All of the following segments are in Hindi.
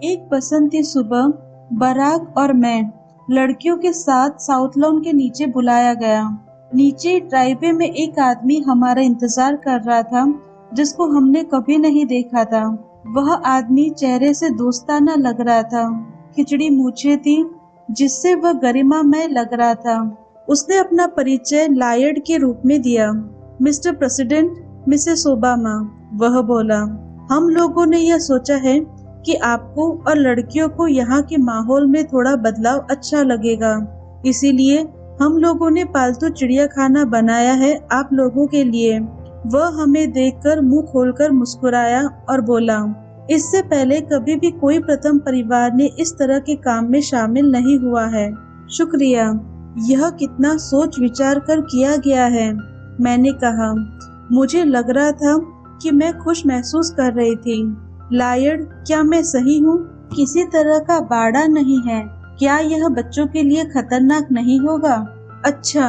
एक बसंती सुबह बराक और मैं लड़कियों के साथ साउथ लॉन के नीचे बुलाया गया। नीचे ड्राइवे में एक आदमी हमारा इंतजार कर रहा था, जिसको हमने कभी नहीं देखा था। वह आदमी चेहरे से दोस्ताना लग रहा था। खिचड़ी मूछें थी, जिससे वह गरिमामय लग रहा था। उसने अपना परिचय लायड के रूप में दिया। मिस्टर प्रेसिडेंट, मिसेस ओबामा, वह बोला। हम लोगों ने यह सोचा है कि आपको और लड़कियों को यहाँ के माहौल में थोड़ा बदलाव अच्छा लगेगा, इसीलिए हम लोगों ने पालतू चिड़ियाखाना बनाया है आप लोगों के लिए। वह हमें देखकर मुंह खोलकर मुस्कुराया और बोला, इससे पहले कभी भी कोई प्रथम परिवार ने इस तरह के काम में शामिल नहीं हुआ है। शुक्रिया, यह कितना सोच विचार कर किया गया है, मैंने कहा। मुझे लग रहा था कि मैं खुश महसूस कर रही थी। लायड, क्या मैं सही हूँ? किसी तरह का बाड़ा नहीं है। क्या यह बच्चों के लिए खतरनाक नहीं होगा? अच्छा,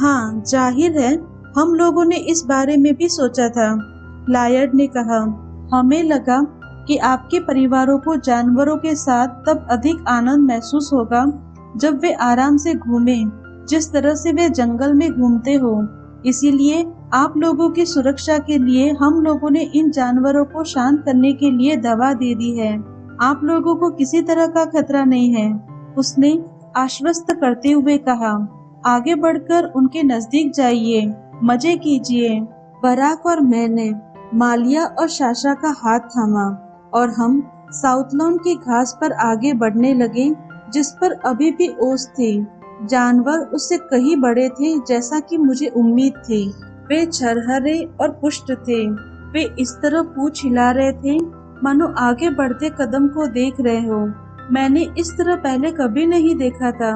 हाँ, जाहिर है हम लोगों ने इस बारे में भी सोचा था, लायड ने कहा। हमें लगा कि आपके परिवारों को जानवरों के साथ तब अधिक आनंद महसूस होगा जब वे आराम से घूमें, जिस तरह से वे जंगल में घूमते हो। इसीलिए आप लोगों की सुरक्षा के लिए हम लोगों ने इन जानवरों को शांत करने के लिए दवा दे दी है। आप लोगों को किसी तरह का खतरा नहीं है, उसने आश्वस्त करते हुए कहा। आगे बढ़कर उनके नजदीक जाइए, मजे कीजिए। बराक और मैंने मालिया और साशा का हाथ थामा और हम साउथ लॉन की घास पर आगे बढ़ने लगे, जिस पर अभी भी ओस थी। जानवर उससे कहीं बड़े थे, जैसा कि मुझे उम्मीद थी। वे छरहरे और पुष्ट थे। वे इस तरह पूंछ हिला रहे थे मानो आगे बढ़ते कदम को देख रहे हो। मैंने इस तरह पहले कभी नहीं देखा था।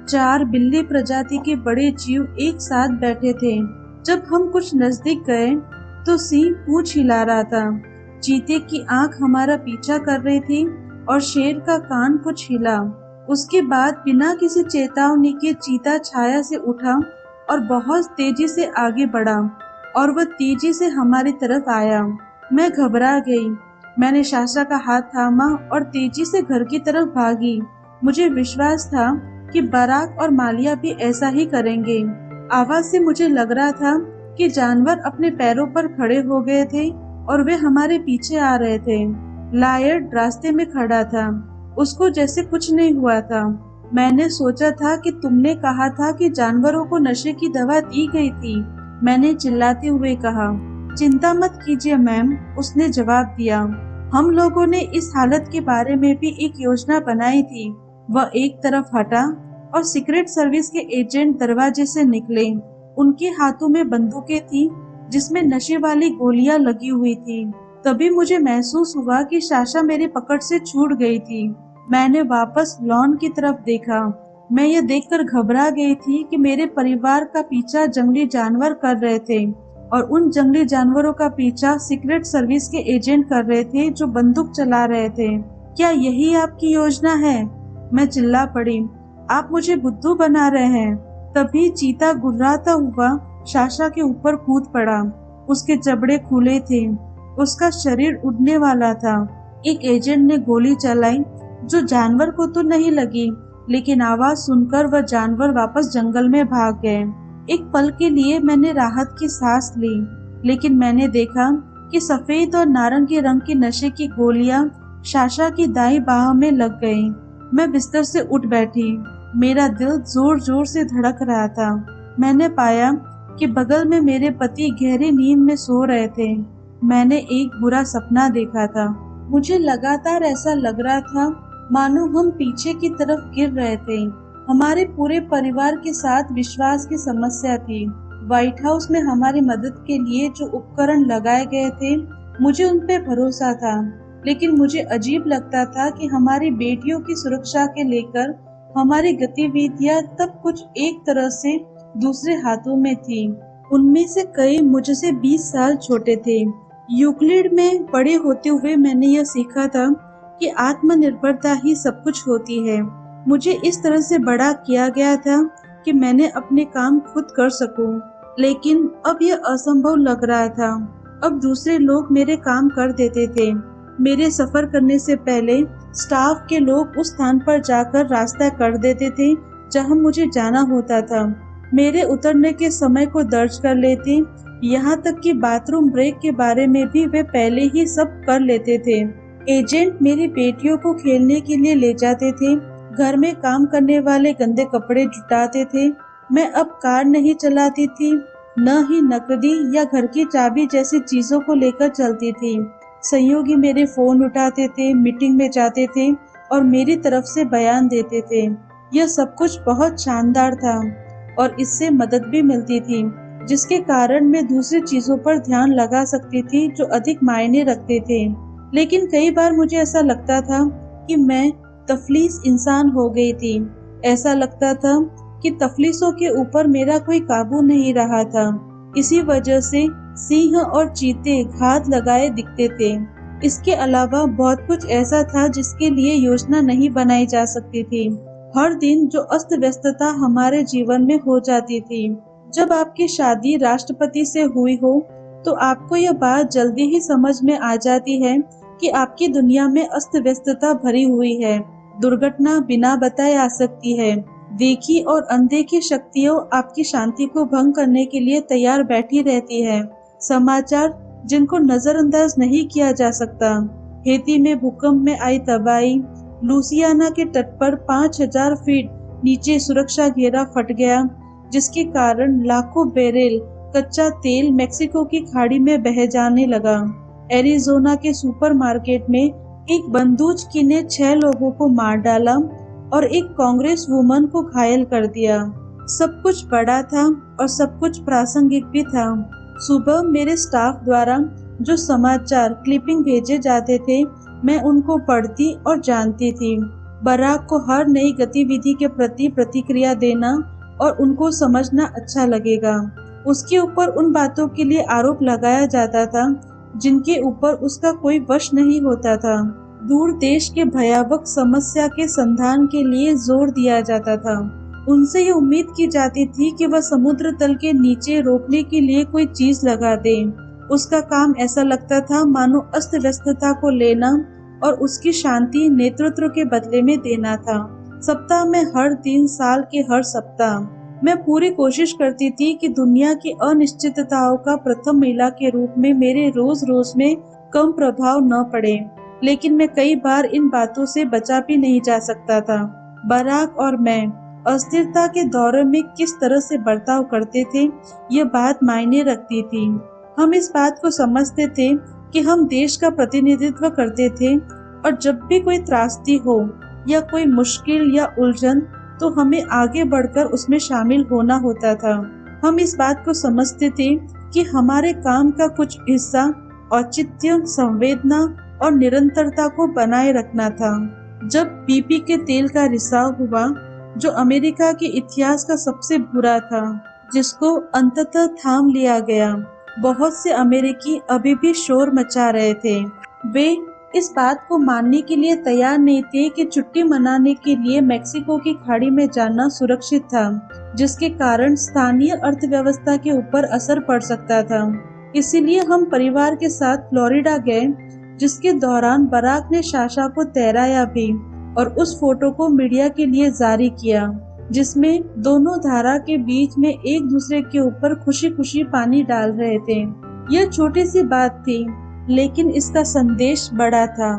4 बिल्ली प्रजाति के बड़े जीव एक साथ बैठे थे। जब हम कुछ नजदीक गए तो सिंह पूंछ हिला रहा था। चीते की आंख हमारा पीछा कर रही थी और शेर का कान कुछ हिला। उसके बाद बिना किसी चेतावनी के चीता छाया से उठा और बहुत तेजी से आगे बढ़ा और वह तेजी से हमारी तरफ आया। मैं घबरा गई। मैंने साशा का हाथ थामा और तेजी से घर की तरफ भागी। मुझे विश्वास था कि बराक और मालिया भी ऐसा ही करेंगे। आवाज से मुझे लग रहा था कि जानवर अपने पैरों पर खड़े हो गए थे और वे हमारे पीछे आ रहे थे। लायड रास्ते में खड़ा था, उसको जैसे कुछ नहीं हुआ था। मैंने सोचा था कि तुमने कहा था कि जानवरों को नशे की दवा दी गई थी, मैंने चिल्लाते हुए कहा। चिंता मत कीजिए मैम, उसने जवाब दिया। हम लोगों ने इस हालत के बारे में भी एक योजना बनाई थी। वह एक तरफ हटा और सीक्रेट सर्विस के एजेंट दरवाजे से निकले। उनके हाथों में बंदूकें थी, जिसमें नशे वाली गोलियां लगी हुई थी। तभी मुझे महसूस हुआ कि साशा मेरी पकड़ से छूट गई थी। मैंने वापस लॉन की तरफ देखा। मैं यह देखकर घबरा गई थी कि मेरे परिवार का पीछा जंगली जानवर कर रहे थे और उन जंगली जानवरों का पीछा सीक्रेट सर्विस के एजेंट कर रहे थे, जो बंदूक चला रहे थे। क्या यही आपकी योजना है? मैं चिल्ला पड़ी। आप मुझे बुद्धू बना रहे हैं। तभी चीता गुर्राता हुआ साशा के ऊपर कूद पड़ा। उसके जबड़े खुले थे, उसका शरीर उड़ने वाला था। एक एजेंट ने गोली चलाई, जो जानवर को तो नहीं लगी, लेकिन आवाज सुनकर वह जानवर वापस जंगल में भाग गए। एक पल के लिए मैंने राहत की सांस ली, लेकिन मैंने देखा कि सफेद और नारंगी रंग की नशे की गोलियां साशा की दाईं बाह में लग गई। मैं बिस्तर से उठ बैठी। मेरा दिल जोर जोर से धड़क रहा था। मैंने पाया कि बगल में मेरे पति गहरी नींद में सो रहे थे। मैंने एक बुरा सपना देखा था। मुझे लगातार ऐसा लग रहा था मानो हम पीछे की तरफ गिर रहे थे। हमारे पूरे परिवार के साथ विश्वास की समस्या थी। व्हाइट हाउस में हमारी मदद के लिए जो उपकरण लगाए गए थे, मुझे उन पे भरोसा था, लेकिन मुझे अजीब लगता था कि हमारी बेटियों की सुरक्षा के लेकर हमारी गतिविधियां तब कुछ एक तरह से दूसरे हाथों में थी। उनमें से कई मुझसे 20 साल छोटे थे। यूक्लिड में बड़े होते हुए मैंने यह सीखा था कि आत्मनिर्भरता ही सब कुछ होती है। मुझे इस तरह से बड़ा किया गया था कि मैंने अपने काम खुद कर सकूं, लेकिन अब यह असंभव लग रहा था। अब दूसरे लोग मेरे काम कर देते थे। मेरे सफर करने से पहले स्टाफ के लोग उस स्थान पर जाकर रास्ता कर देते थे जहां मुझे जाना होता था। मेरे उतरने के समय को दर्ज कर लेते, यहाँ तक कि बाथरूम ब्रेक के बारे में भी वे पहले ही सब कर लेते थे। एजेंट मेरी बेटियों को खेलने के लिए ले जाते थे, घर में काम करने वाले गंदे कपड़े जुटाते थे। मैं अब कार नहीं चलाती थी, न ही नकदी या घर की चाबी जैसी चीजों को लेकर चलती थी। सहयोगी मेरे फोन उठाते थे, मीटिंग में जाते थे और मेरी तरफ से बयान देते थे। यह सब कुछ बहुत शानदार था और इससे मदद भी मिलती थी, जिसके कारण मैं दूसरी चीजों पर ध्यान लगा सकती थी जो अधिक मायने रखते थे। लेकिन कई बार मुझे ऐसा लगता था कि मैं तफलीस इंसान हो गई थी। ऐसा लगता था कि तफलीसों के ऊपर मेरा कोई काबू नहीं रहा था। इसी वजह से सिंह और चीते घात लगाए दिखते थे। इसके अलावा बहुत कुछ ऐसा था जिसके लिए योजना नहीं बनाई जा सकती थी। हर दिन जो अस्त व्यस्तता हमारे जीवन में हो जाती थी। जब आपकी शादी राष्ट्रपति से हुई हो तो आपको यह बात जल्दी ही समझ में आ जाती है कि आपकी दुनिया में अस्त व्यस्तता भरी हुई है। दुर्घटना बिना बताए आ सकती है। देखी और अनदेखी शक्तियों आपकी शांति को भंग करने के लिए तैयार बैठी रहती है। समाचार जिनको नजरअंदाज नहीं किया जा सकता। हेती में भूकंप में आई तबाही, लुसियाना के तट पर 5000 फीट नीचे सुरक्षा घेरा फट गया, जिसके कारण लाखों बैरल कच्चा तेल मेक्सिको की खाड़ी में बह जाने लगा। एरिज़ोना के सुपरमार्केट में एक बंदूकची ने 6 लोगों को मार डाला और एक कांग्रेस वुमन को घायल कर दिया। सब कुछ बड़ा था और सब कुछ प्रासंगिक भी था। सुबह मेरे स्टाफ द्वारा जो समाचार क्लिपिंग भेजे जाते थे, मैं उनको पढ़ती और जानती थी। बराक को हर नई गतिविधि के प्रति प्रतिक्रिया देना और उनको समझना अच्छा लगेगा। उसके ऊपर उन बातों के लिए आरोप लगाया जाता था जिनके ऊपर उसका कोई वश नहीं होता था। दूर देश के भयावह समस्या के संधान के लिए जोर दिया जाता था। उनसे ये उम्मीद की जाती थी कि वह समुद्र तल के नीचे रोकने के लिए कोई चीज लगा दे। उसका काम ऐसा लगता था मानो अस्त व्यस्तता को लेना और उसकी शांति नेतृत्व के बदले में देना था। सप्ताह में हर दिन, साल के हर सप्ताह, मैं पूरी कोशिश करती थी कि दुनिया की अनिश्चितताओं का प्रथम महिला के रूप में मेरे रोज रोज में कम प्रभाव न पड़े। लेकिन मैं कई बार इन बातों से बचा भी नहीं जा सकता था। बराक और मैं अस्थिरता के दौर में किस तरह से बर्ताव करते थे, ये बात मायने रखती थी। हम इस बात को समझते थे कि हम देश का प्रतिनिधित्व करते थे और जब भी कोई त्रासदी हो या कोई मुश्किल या उलझन तो हमें आगे बढ़कर उसमें शामिल होना होता था। हम इस बात को समझते थे कि हमारे काम का कुछ हिस्सा औचित्य, संवेदना और निरंतरता को बनाए रखना था। जब बीपी के तेल का रिसाव हुआ, जो अमेरिका के इतिहास का सबसे बुरा था, जिसको अंततः थाम लिया गया, बहुत से अमेरिकी अभी भी शोर मचा रहे थे। वे इस बात को मानने के लिए तैयार नहीं थे कि छुट्टी मनाने के लिए मेक्सिको की खाड़ी में जाना सुरक्षित था, जिसके कारण स्थानीय अर्थव्यवस्था के ऊपर असर पड़ सकता था। इसीलिए हम परिवार के साथ फ्लोरिडा गए, जिसके दौरान बराक ने साशा को तैराया भी और उस फोटो को मीडिया के लिए जारी किया, जिसमें दोनों धारा के बीच में एक दूसरे के ऊपर खुशी खुशी पानी डाल रहे थे। यह छोटी सी बात थी, लेकिन इसका संदेश बड़ा था।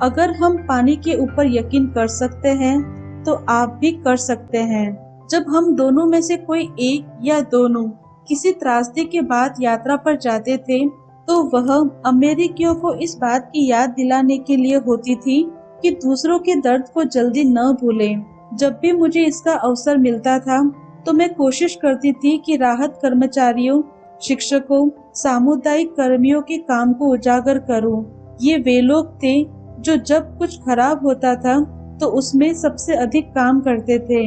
अगर हम पानी के ऊपर यकीन कर सकते हैं, तो आप भी कर सकते हैं। जब हम दोनों में से कोई एक या दोनों किसी त्रासदी के बाद यात्रा पर जाते थे, तो वह अमेरिकियों को इस बात की याद दिलाने के लिए होती थी कि दूसरों के दर्द को जल्दी न भूलें। जब भी मुझे इसका अवसर मिलता था, तो मैं कोशिश करती थी कि राहत कर्मचारियों, शिक्षकों, सामुदायिक कर्मियों के काम को उजागर करूं। ये वे लोग थे जो जब कुछ खराब होता था तो उसमें सबसे अधिक काम करते थे।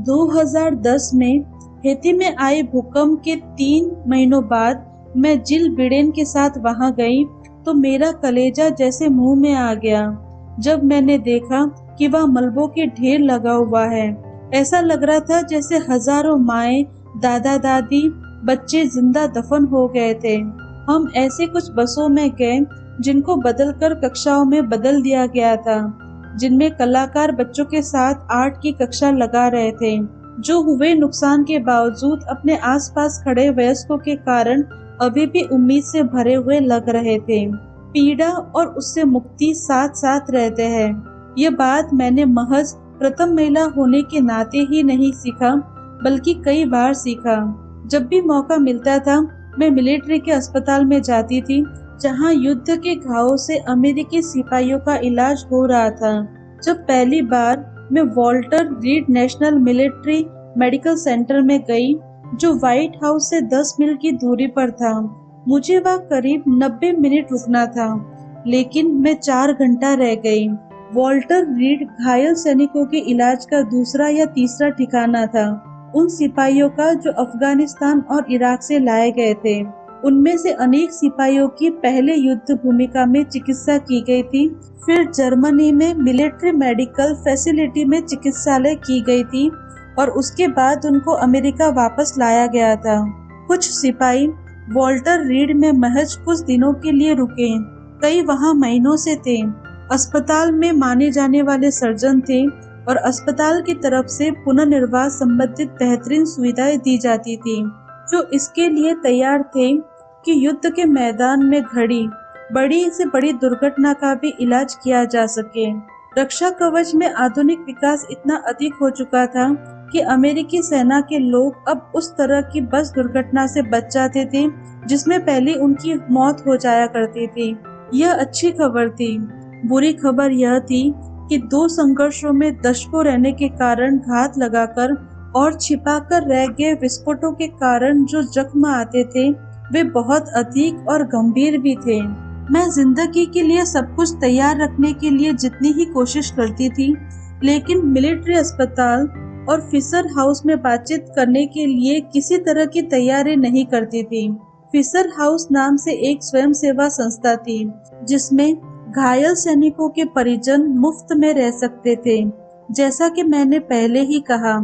2010 में हेती में आए भूकंप के 3 महीनों बाद मैं जिल बिडेन के साथ वहां गई, तो मेरा कलेजा जैसे मुंह में आ गया जब मैंने देखा कि वह मलबों के ढेर लगा हुआ है। ऐसा लग रहा था जैसे हजारों माएं, दादा दादी, बच्चे जिंदा दफन हो गए थे। हम ऐसे कुछ बसों में गए जिनको बदलकर कक्षाओं में बदल दिया गया था, जिनमें कलाकार बच्चों के साथ आर्ट की कक्षा लगा रहे थे, जो हुए नुकसान के बावजूद अपने आसपास खड़े वयस्कों के कारण अभी भी उम्मीद से भरे हुए लग रहे थे। पीड़ा और उससे मुक्ति साथ साथ रहते हैं। ये बात मैंने महज प्रथम महिला होने के नाते ही नहीं सीखा, बल्कि कई बार सीखा। जब भी मौका मिलता था, मैं मिलिट्री के अस्पताल में जाती थी, जहां युद्ध के घावों से अमेरिकी सिपाहियों का इलाज हो रहा था। जब पहली बार मैं Walter read national military medical centre में गई, जो व्हाइट हाउस से 10 मील की दूरी पर था, मुझे वहां करीब 90 मिनट रुकना था, लेकिन मैं 4 घंटा रह गई। वॉल्टर रीड घायल सैनिकों के इलाज का दूसरा या तीसरा ठिकाना था। उन सिपाहियों का जो अफगानिस्तान और इराक से लाए गए थे। उनमें से अनेक सिपाहियों की पहले युद्ध भूमिका में चिकित्सा की गई थी, फिर जर्मनी में मिलिट्री मेडिकल फैसिलिटी में चिकित्सालय की गई थी और उसके बाद उनको अमेरिका वापस लाया गया था। कुछ सिपाही वॉल्टर रीड में महज कुछ दिनों के लिए रुके, कई वहां महीनों से थे। अस्पताल में माने जाने वाले सर्जन थे और अस्पताल की तरफ से पुनर्निर्वाह संबंधित बेहतरीन सुविधाएं दी जाती थी, जो इसके लिए तैयार थे कि युद्ध के मैदान में घड़ी बड़ी से बड़ी दुर्घटना का भी इलाज किया जा सके। रक्षा कवच में आधुनिक विकास इतना अधिक हो चुका था कि अमेरिकी सेना के लोग अब उस तरह की बस दुर्घटना से बच जाते थे, जिसमें पहले उनकी मौत हो जाया करती थी। यह अच्छी खबर थी। बुरी खबर यह थी कि 2 संघर्षों में दशकों रहने के कारण घात लगाकर और छिपाकर रह गए विस्फोटों के कारण जो जख्म आते थे, वे बहुत अधिक और गंभीर भी थे। मैं जिंदगी के लिए सब कुछ तैयार रखने के लिए जितनी ही कोशिश करती थी, लेकिन मिलिट्री अस्पताल और फिशर हाउस में बातचीत करने के लिए किसी तरह की तैयारी नहीं करती थी। फिशर हाउस नाम से एक स्वयं सेवा संस्था थी, जिसमें घायल सैनिकों के परिजन मुफ्त में रह सकते थे। जैसा कि मैंने पहले ही कहा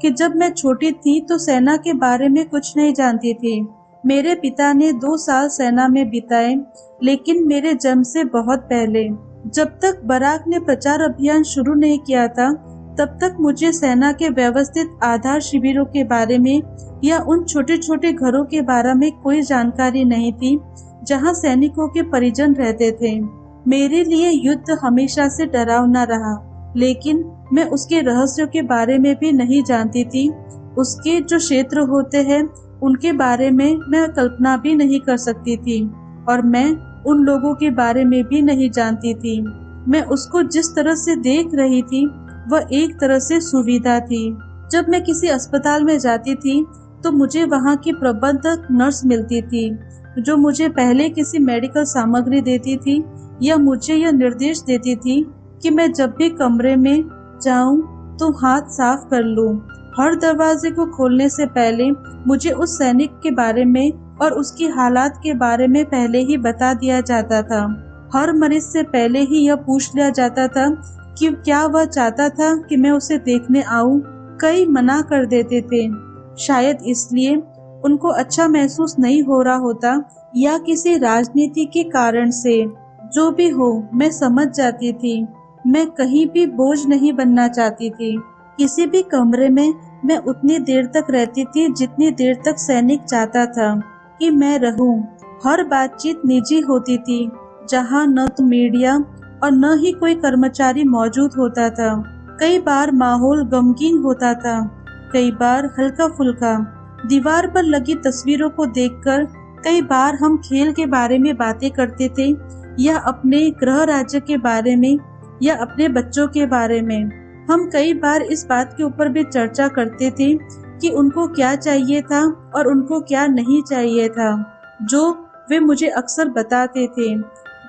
कि जब मैं छोटी थी तो सेना के बारे में कुछ नहीं जानती थी। मेरे पिता ने 2 साल सेना में बिताए, लेकिन मेरे जन्म से बहुत पहले। जब तक बराक ने प्रचार अभियान शुरू नहीं किया था, तब तक मुझे सेना के व्यवस्थित आधार शिविरों के बारे में या उन छोटे छोटे घरों के बारे में कोई जानकारी नहीं थी, जहां सैनिकों के परिजन रहते थे। मेरे लिए युद्ध हमेशा से डरावना रहा, लेकिन मैं उसके रहस्यों के बारे में भी नहीं जानती थी। उसके जो क्षेत्र होते हैं, उनके बारे में मैं कल्पना भी नहीं कर सकती थी, और मैं उन लोगों के बारे में भी नहीं जानती थी। मैं उसको जिस तरह से देख रही थी, वह एक तरह से सुविधा थी। जब मैं किसी अस्पताल में जाती थी, तो मुझे वहाँ की प्रबंधक नर्स मिलती थी, जो मुझे पहले किसी मेडिकल सामग्री देती थी या मुझे यह निर्देश देती थी कि मैं जब भी कमरे में जाऊं तो हाथ साफ कर लूं। हर दरवाजे को खोलने से पहले मुझे उस सैनिक के बारे में और उसकी हालात के बारे में पहले ही बता दिया जाता था। हर मरीज से पहले ही यह पूछ लिया जाता था कि क्या वह चाहता था कि मैं उसे देखने आऊं। कई मना कर देते थे, शायद इसलिए उनको अच्छा महसूस नहीं हो रहा होता, या किसी राजनीति के कारण से। जो भी हो, मैं समझ जाती थी। मैं कहीं भी बोझ नहीं बनना चाहती थी। किसी भी कमरे में मैं उतनी देर तक रहती थी जितनी देर तक सैनिक चाहता था कि मैं रहूं। हर बातचीत निजी होती थी, जहां न तो मीडिया और न ही कोई कर्मचारी मौजूद होता था। कई बार माहौल गमगीन होता था, कई बार हल्का फुल्का। दीवार पर लगी तस्वीरों को देखकर कई बार हम खेल के बारे में बातें करते थे, या अपने गृह राज्य के बारे में, या अपने बच्चों के बारे में। हम कई बार इस बात के ऊपर भी चर्चा करते थे कि उनको क्या चाहिए था और उनको क्या नहीं चाहिए था, जो वे मुझे अक्सर बताते थे,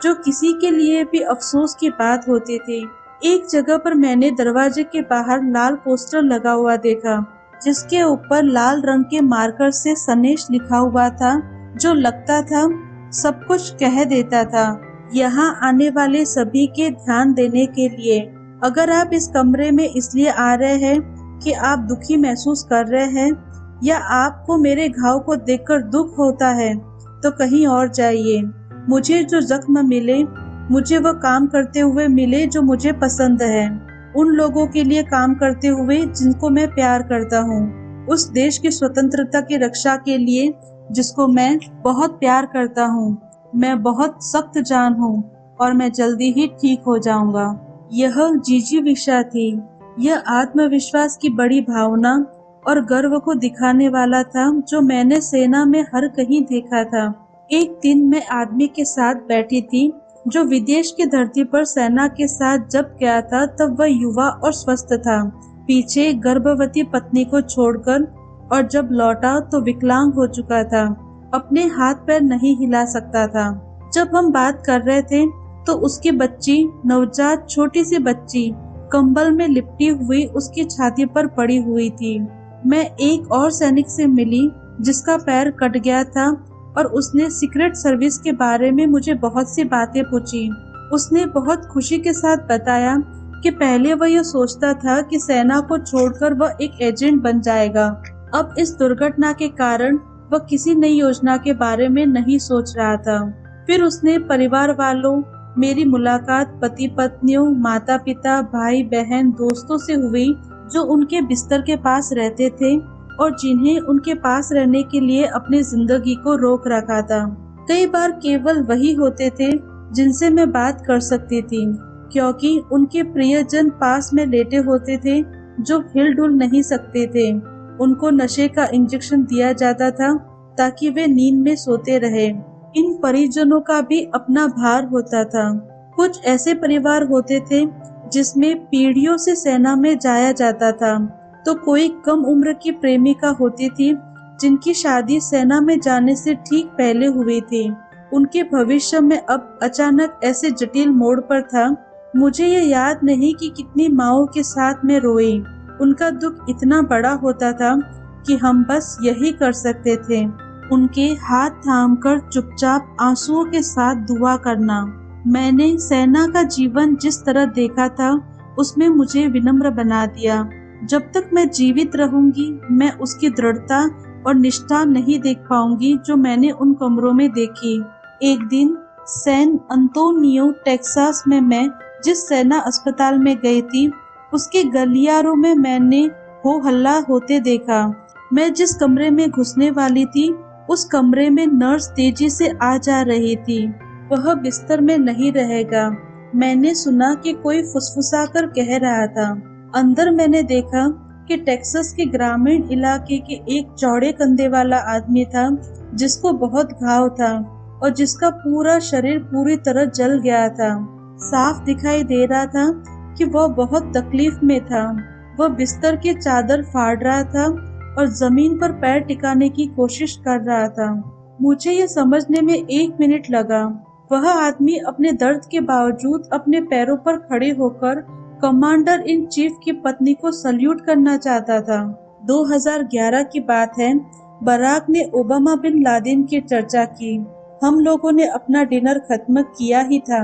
जो किसी के लिए भी अफसोस की बात होती थी। एक जगह पर मैंने दरवाजे के बाहर लाल पोस्टर लगा हुआ देखा, जिसके ऊपर लाल रंग के मार्कर से सनेश लिखा हुआ था, जो लगता था सब कुछ कह देता था। यहाँ आने वाले सभी के ध्यान देने के लिए, अगर आप इस कमरे में इसलिए आ रहे हैं कि आप दुखी महसूस कर रहे हैं, या आपको मेरे घाव को देखकर दुख होता है, तो कहीं और जाइए। मुझे जो जख्म मिले, मुझे वो काम करते हुए मिले जो मुझे पसंद है, उन लोगों के लिए काम करते हुए जिनको मैं प्यार करता हूँ, उस देश की स्वतंत्रता की रक्षा के लिए जिसको मैं बहुत प्यार करता हूँ। मैं बहुत सख्त जान हूँ और मैं जल्दी ही ठीक हो जाऊंगा। यह जिजीविषा थी। यह आत्मविश्वास की बड़ी भावना और गर्व को दिखाने वाला था जो मैंने सेना में हर कहीं देखा था। एक दिन मैं आदमी के साथ बैठी थी जो विदेश की धरती पर सेना के साथ जब गया था तब वह युवा और स्वस्थ था, पीछे गर्भवती पत्नी को छोड़कर, और जब लौटा तो विकलांग हो चुका था, अपने हाथ पैर नहीं हिला सकता था। जब हम बात कर रहे थे तो उसकी बच्ची, नवजात छोटी सी बच्ची, कंबल में लिपटी हुई उसकी छाती पर पड़ी हुई थी। मैं एक और सैनिक से मिली जिसका पैर कट गया था और उसने सीक्रेट सर्विस के बारे में मुझे बहुत सी बातें पूछी। उसने बहुत खुशी के साथ बताया कि पहले वह यह सोचता था कि सेना को छोड़कर वह एक एजेंट बन जाएगा। अब इस दुर्घटना के कारण वह किसी नई योजना के बारे में नहीं सोच रहा था। फिर उसने परिवार वालों, मेरी मुलाकात पति पत्नियों, माता पिता, भाई बहन, दोस्तों से हुई जो उनके बिस्तर के पास रहते थे और जिन्हें उनके पास रहने के लिए अपनी जिंदगी को रोक रखा था। कई बार केवल वही होते थे जिनसे मैं बात कर सकती थी, क्योंकि उनके प्रियजन पास में लेटे होते थे जो हिल-डुल नहीं सकते थे। उनको नशे का इंजेक्शन दिया जाता था ताकि वे नींद में सोते रहे। इन परिजनों का भी अपना भार होता था। कुछ ऐसे परिवार होते थे जिसमें पीढ़ियों से सेना में जाया जाता था, तो कोई कम उम्र की प्रेमिका होती थी जिनकी शादी सेना में जाने से ठीक पहले हुई थी। उनके भविष्य में अब अचानक ऐसे जटिल मोड़ पर था। मुझे ये याद नहीं कि कितनी माँओं के साथ में रोई। उनका दुख इतना बड़ा होता था कि हम बस यही कर सकते थे, उनके हाथ थामकर चुपचाप आंसुओं के साथ दुआ करना। मैंने सेना का जीवन जिस तरह देखा था उसमें मुझे विनम्र बना दिया। जब तक मैं जीवित रहूंगी मैं उसकी दृढ़ता और निष्ठा नहीं देख पाऊंगी जो मैंने उन कमरों में देखी। एक दिन सैन अंतोनियो टेक्सास में मैं जिस सेना अस्पताल में गई थी उसके गलियारों में मैंने हो हल्ला होते देखा। मैं जिस कमरे में घुसने वाली थी उस कमरे में नर्स तेजी से आ जा रही थी। वह बिस्तर में नहीं रहेगा। मैंने सुना कि कोई फुसफुसाकर कह रहा था। अंदर मैंने देखा कि टेक्सास के ग्रामीण इलाके के एक चौड़े कंधे वाला आदमी था जिसको बहुत घाव था और जिसका पूरा शरीर पूरी तरह जल गया था। साफ दिखाई दे रहा था कि वह बहुत तकलीफ में था। वह बिस्तर की चादर फाड़ रहा था और जमीन पर पैर टिकाने की कोशिश कर रहा था। मुझे ये समझने में 1 मिनट लगा। वह आदमी अपने दर्द के बावजूद अपने पैरों पर खड़े होकर कमांडर इन चीफ की पत्नी को सल्यूट करना चाहता था। 2011 की बात है। बराक ने ओबामा बिन लादेन की चर्चा की। हम लोगों ने अपना डिनर खत्म किया ही था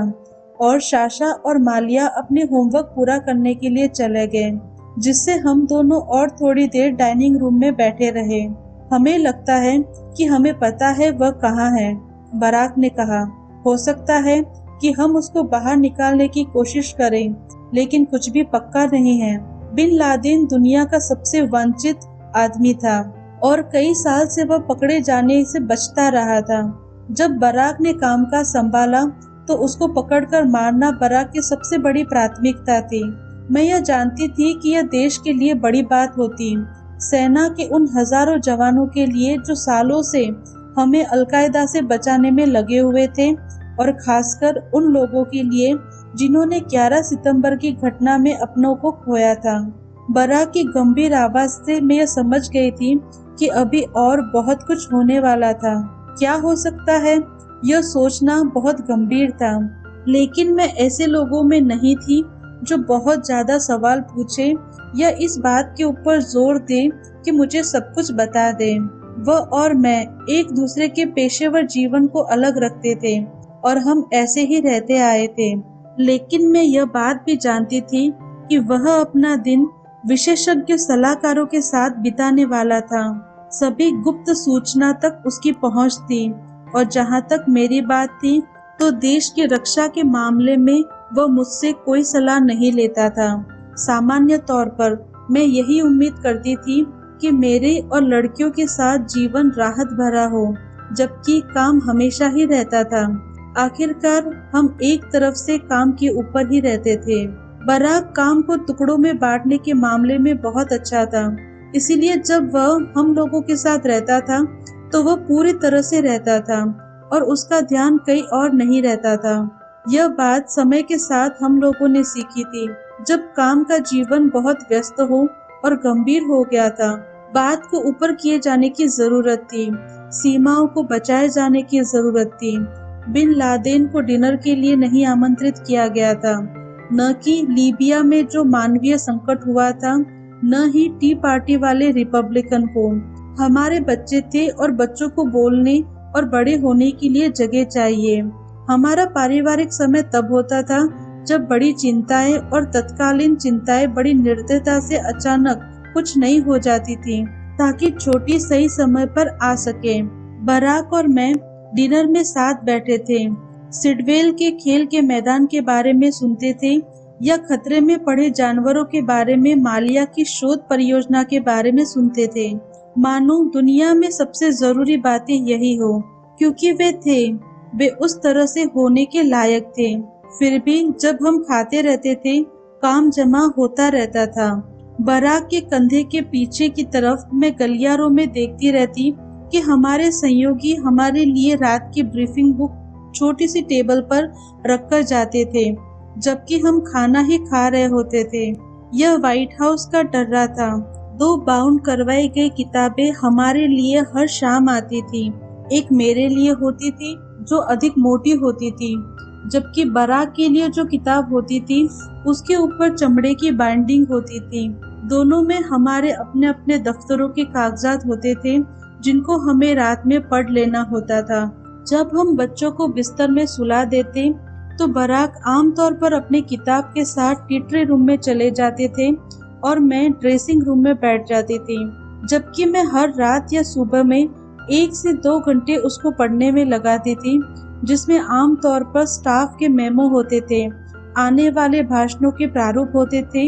और शाशा और मालिया अपने होमवर्क पूरा करने के लिए चले गए, जिससे हम दोनों और थोड़ी देर डाइनिंग रूम में बैठे रहे। हमें लगता है कि हमें पता है वह कहाँ है, बराक ने कहा। हो सकता है कि हम उसको बाहर निकालने की कोशिश करें, लेकिन कुछ भी पक्का नहीं है। बिन लादेन दुनिया का सबसे वंचित आदमी था और कई साल से वह पकड़े जाने से बचता रहा था। जब बराक ने कामकाज संभाला तो उसको पकड़कर मारना बराक की सबसे बड़ी प्राथमिकता थी। मैं यह जानती थी कि यह देश के लिए बड़ी बात होती, सेना के उन हजारों जवानों के लिए जो सालों से हमें अलकायदा से बचाने में लगे हुए थे, और खासकर उन लोगों के लिए जिन्होंने 11 सितंबर की घटना में अपनों को खोया था। बराक की गंभीर आवाज से मैं यह समझ गई थी कि अभी और बहुत कुछ होने वाला था। क्या हो सकता है, यह सोचना बहुत गंभीर था, लेकिन मैं ऐसे लोगों में नहीं थी जो बहुत ज्यादा सवाल पूछे या इस बात के ऊपर जोर दे कि मुझे सब कुछ बता दे। वह और मैं एक दूसरे के पेशेवर जीवन को अलग रखते थे और हम ऐसे ही रहते आए थे। लेकिन मैं यह बात भी जानती थी कि वह अपना दिन विशेषज्ञ सलाहकारों के साथ बिताने वाला था। सभी गुप्त सूचना तक उसकी पहुंच थी और जहां तक मेरी बात थी तो देश की रक्षा के मामले में वह मुझसे कोई सलाह नहीं लेता था। सामान्य तौर पर मैं यही उम्मीद करती थी कि मेरे और लड़कियों के साथ जीवन राहत भरा हो, जबकि काम हमेशा ही रहता था। आखिरकार हम एक तरफ से काम के ऊपर ही रहते थे। बराक काम को टुकड़ों में बांटने के मामले में बहुत अच्छा था, इसीलिए जब वह हम लोगों के साथ रहता था तो वह पूरी तरह से रहता था और उसका ध्यान कहीं और नहीं रहता था। यह बात समय के साथ हम लोगों ने सीखी थी। जब काम का जीवन बहुत व्यस्त हो और गंभीर हो गया था, बात को ऊपर किए जाने की जरूरत थी, सीमाओं को बचाए जाने की जरूरत थी। बिन लादेन को डिनर के लिए नहीं आमंत्रित किया गया था, न कि लीबिया में जो मानवीय संकट हुआ था, न ही टी पार्टी वाले रिपब्लिकन को। हमारे बच्चे थे और बच्चों को बोलने और बड़े होने के लिए जगह चाहिए। हमारा पारिवारिक समय तब होता था जब बड़ी चिंताएं और तत्कालीन चिंताएं बड़ी निर्दयता से अचानक कुछ नहीं हो जाती थी, ताकि छोटी सही समय पर आ सके। बराक और मैं डिनर में साथ बैठे थे, सिडवेल के खेल के मैदान के बारे में सुनते थे या खतरे में पड़े जानवरों के बारे में मालिया की शोध परियोजना के बारे में सुनते थे, मानो दुनिया में सबसे जरूरी बातें यही हो, क्योंकि वे उस तरह से होने के लायक थे। फिर भी जब हम खाते रहते थे, काम जमा होता रहता था। बराक के कंधे के पीछे की तरफ मैं गलियारों में देखती रहती कि हमारे सहयोगी हमारे लिए रात की ब्रीफिंग बुक छोटी सी टेबल पर रखकर जाते थे, जबकि हम खाना ही खा रहे होते थे। यह व्हाइट हाउस का डर्रा था। 2 बाउंड करवाई गई किताबें हमारे लिए हर शाम आती थी। एक मेरे लिए होती थी जो अधिक मोटी होती थी, जबकि बराक के लिए जो किताब होती थी उसके ऊपर चमड़े की बाइंडिंग होती थी। दोनों में हमारे अपने अपने दफ्तरों के कागजात होते थे, जिनको हमें रात में पढ़ लेना होता था। जब हम बच्चों को बिस्तर में सुला देते तो बराक आमतौर पर अपने किताब के साथ टीटरे रूम में चले जाते थे और मैं ड्रेसिंग रूम में बैठ जाती थी, जबकि मैं हर रात या सुबह में 1 से 2 घंटे उसको पढ़ने में लगाती थी, जिसमें आमतौर पर स्टाफ के मेमो होते थे, आने वाले भाषणों के प्रारूप होते थे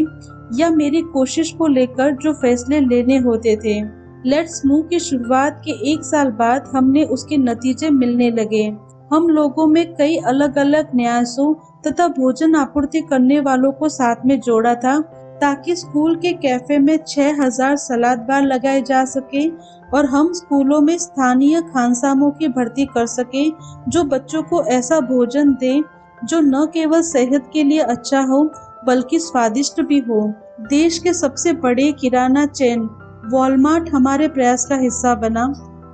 या मेरी कोशिश को लेकर जो फैसले लेने होते थे। लेट्स मूव की शुरुआत के 1 साल बाद हमने उसके नतीजे मिलने लगे। हम लोगों में कई अलग अलग न्यासों तथा भोजन आपूर्ति करने वालों को साथ में जोड़ा था, ताकि स्कूल के कैफे में 6000 सलाद बार लगाए जा सके और हम स्कूलों में स्थानीय खानसामों की भर्ती कर सके, जो बच्चों को ऐसा भोजन दे जो न केवल सेहत के लिए अच्छा हो बल्कि स्वादिष्ट भी हो। देश के सबसे बड़े किराना चेन वॉलमार्ट हमारे प्रयास का हिस्सा बना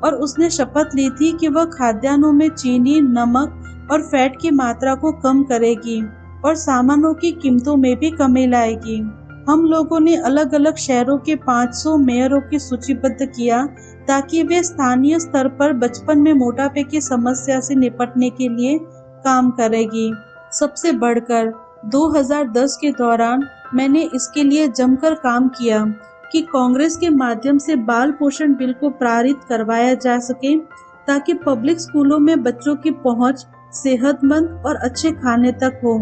और उसने शपथ ली थी कि वह खाद्यान्नों में चीनी, नमक और फैट की मात्रा को कम करेगी और सामानों की कीमतों में भी कमी लाएगी। हम लोगों ने अलग अलग शहरों के 500 मेयरों की सूचीबद्ध किया, ताकि वे स्थानीय स्तर पर बचपन में मोटापे की समस्या से निपटने के लिए काम करेगी। सबसे बढ़कर 2010 के दौरान मैंने इसके लिए जमकर काम किया कि कांग्रेस के माध्यम से बाल पोषण बिल को पारित करवाया जा सके, ताकि पब्लिक स्कूलों में बच्चों की पहुंच सेहतमंद और अच्छे खाने तक हो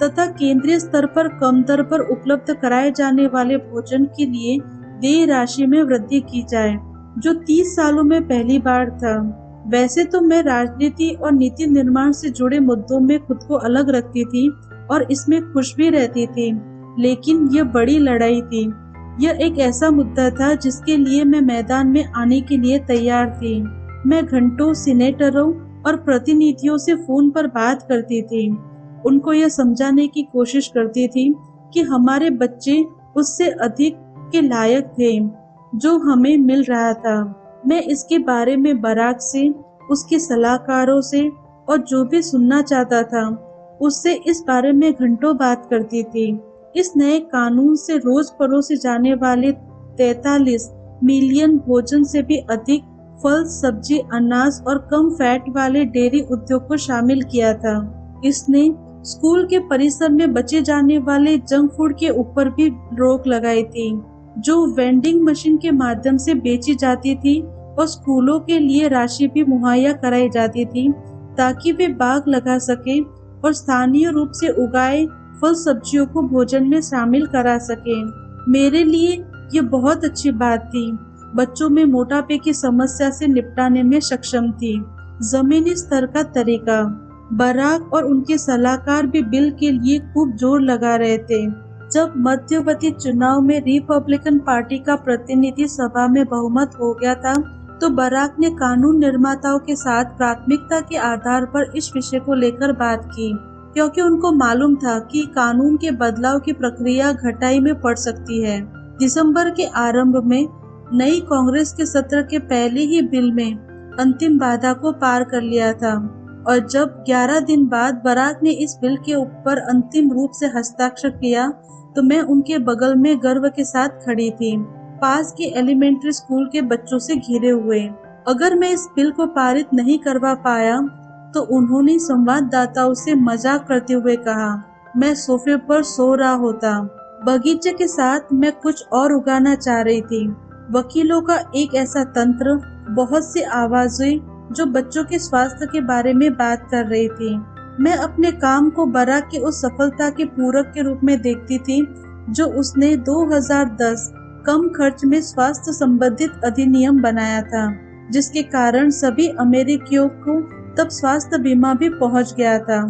तथा केंद्रीय स्तर पर कम दर पर उपलब्ध कराए जाने वाले भोजन के लिए देय राशि में वृद्धि की जाए, जो 30 सालों में पहली बार था। वैसे तो मैं राजनीति और नीति निर्माण से जुड़े मुद्दों में खुद को अलग रखती थी और इसमें खुश भी रहती थी, लेकिन यह बड़ी लड़ाई थी। यह एक ऐसा मुद्दा था जिसके लिए मैं मैदान में आने के लिए तैयार थी। मैं घंटों सीनेटरों और प्रतिनिधियों से फोन पर बात करती थी, उनको यह समझाने की कोशिश करती थी कि हमारे बच्चे उससे अधिक के लायक थे जो हमें मिल रहा था। मैं इसके बारे में बराक से, उसके सलाहकारों से और जो भी सुनना चाहता था उससे इस बारे में घंटों बात करती थी। इस नए कानून से रोज परोसे जाने वाले 43 मिलियन भोजन से भी अधिक फल, सब्जी, अनाज और कम फैट वाले डेयरी उद्योग को शामिल किया था। इसने स्कूल के परिसर में बचे जाने वाले जंक फूड के ऊपर भी रोक लगाई थी, जो वेंडिंग मशीन के माध्यम से बेची जाती थी और स्कूलों के लिए राशि भी मुहैया कराई जाती थी, ताकि वे बाग लगा सके और स्थानीय रूप से उगाए फल सब्जियों को भोजन में शामिल करा सके। मेरे लिए ये बहुत अच्छी बात थी। बच्चों में मोटापे की समस्या से निपटाने में सक्षम थी। जमीनी स्तर का तरीका। बराक और उनके सलाहकार भी बिल के लिए खूब जोर लगा रहे थे। जब मध्यवर्ती चुनाव में रिपब्लिकन पार्टी का प्रतिनिधि सभा में बहुमत हो गया था, तो बराक ने कानून निर्माताओं के साथ प्राथमिकता के आधार पर इस विषय को लेकर बात की, क्योंकि उनको मालूम था कि कानून के बदलाव की प्रक्रिया घटाई में पड़ सकती है। दिसंबर के आरंभ में नई कांग्रेस के सत्र के पहले ही बिल में अंतिम बाधा को पार कर लिया था, और जब 11 दिन बाद बराक ने इस बिल के ऊपर अंतिम रूप से हस्ताक्षर किया, तो मैं उनके बगल में गर्व के साथ खड़ी थी, पास के एलिमेंट्री स्कूल के बच्चों से घिरे हुए। अगर मैं इस बिल को पारित नहीं करवा पाया, तो उन्होंने संवाददाताओं से मजाक करते हुए कहा, मैं सोफे पर सो रहा होता। बगीचे के साथ मैं कुछ और उगाना चाह रही थी। वकीलों का एक ऐसा तंत्र, बहुत सी आवाजें जो बच्चों के स्वास्थ्य के बारे में बात कर रही थी। मैं अपने काम को बराक की उस सफलता के पूरक के रूप में देखती थी जो उसने 2010 कम खर्च में स्वास्थ्य संबंधित अधिनियम बनाया था, जिसके कारण सभी अमेरिकियों को तब स्वास्थ्य बीमा भी पहुंच गया था।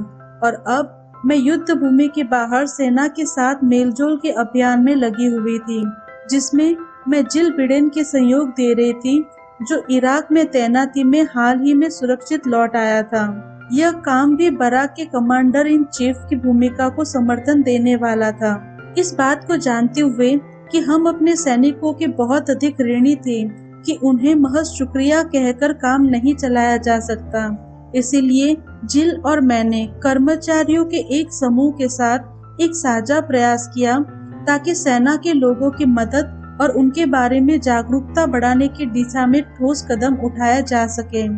और अब मैं युद्ध भूमि के बाहर सेना के साथ मेलजोल के अभियान में लगी हुई थी, जिसमें मैं जिल बिडेन के सहयोग दे रही थी, जो इराक में तैनाती में हाल ही में सुरक्षित लौट आया था। यह काम भी बराक के कमांडर इन चीफ की भूमिका को समर्थन देने वाला था। इस बात को जानते हुए कि हम अपने सैनिकों के बहुत अधिक ऋणी थे कि उन्हें महज शुक्रिया कहकर काम नहीं चलाया जा सकता, इसीलिए जिल और मैंने कर्मचारियों के एक समूह के साथ एक साझा प्रयास किया ताकि सेना के लोगों की मदद और उनके बारे में जागरूकता बढ़ाने की दिशा में ठोस कदम उठाया जा सके।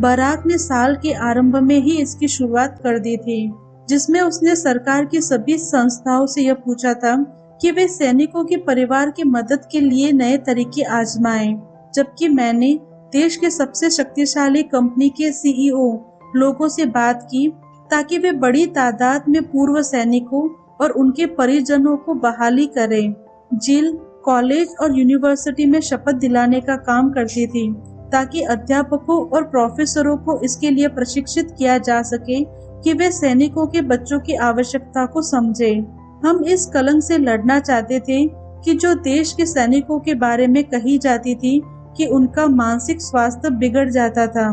बराक ने साल के आरंभ में ही इसकी शुरुआत कर दी थी, जिसमें उसने सरकार की सभी संस्थाओं से यह पूछा था कि वे सैनिकों के परिवार की मदद के लिए नए तरीके आजमाएं, जबकि मैंने देश के सबसे शक्तिशाली कंपनी के सीईओ लोगों से बात की ताकि वे बड़ी तादाद में पूर्व सैनिकों और उनके परिजनों को बहाली करें। जिल कॉलेज और यूनिवर्सिटी में शपथ दिलाने का काम करती थी ताकि अध्यापकों और प्रोफेसरों को इसके लिए प्रशिक्षित किया जा सके कि वे सैनिकों के बच्चों की आवश्यकता को समझें। हम इस कलंक से लड़ना चाहते थे कि जो देश के सैनिकों के बारे में कही जाती थी कि उनका मानसिक स्वास्थ्य बिगड़ जाता था,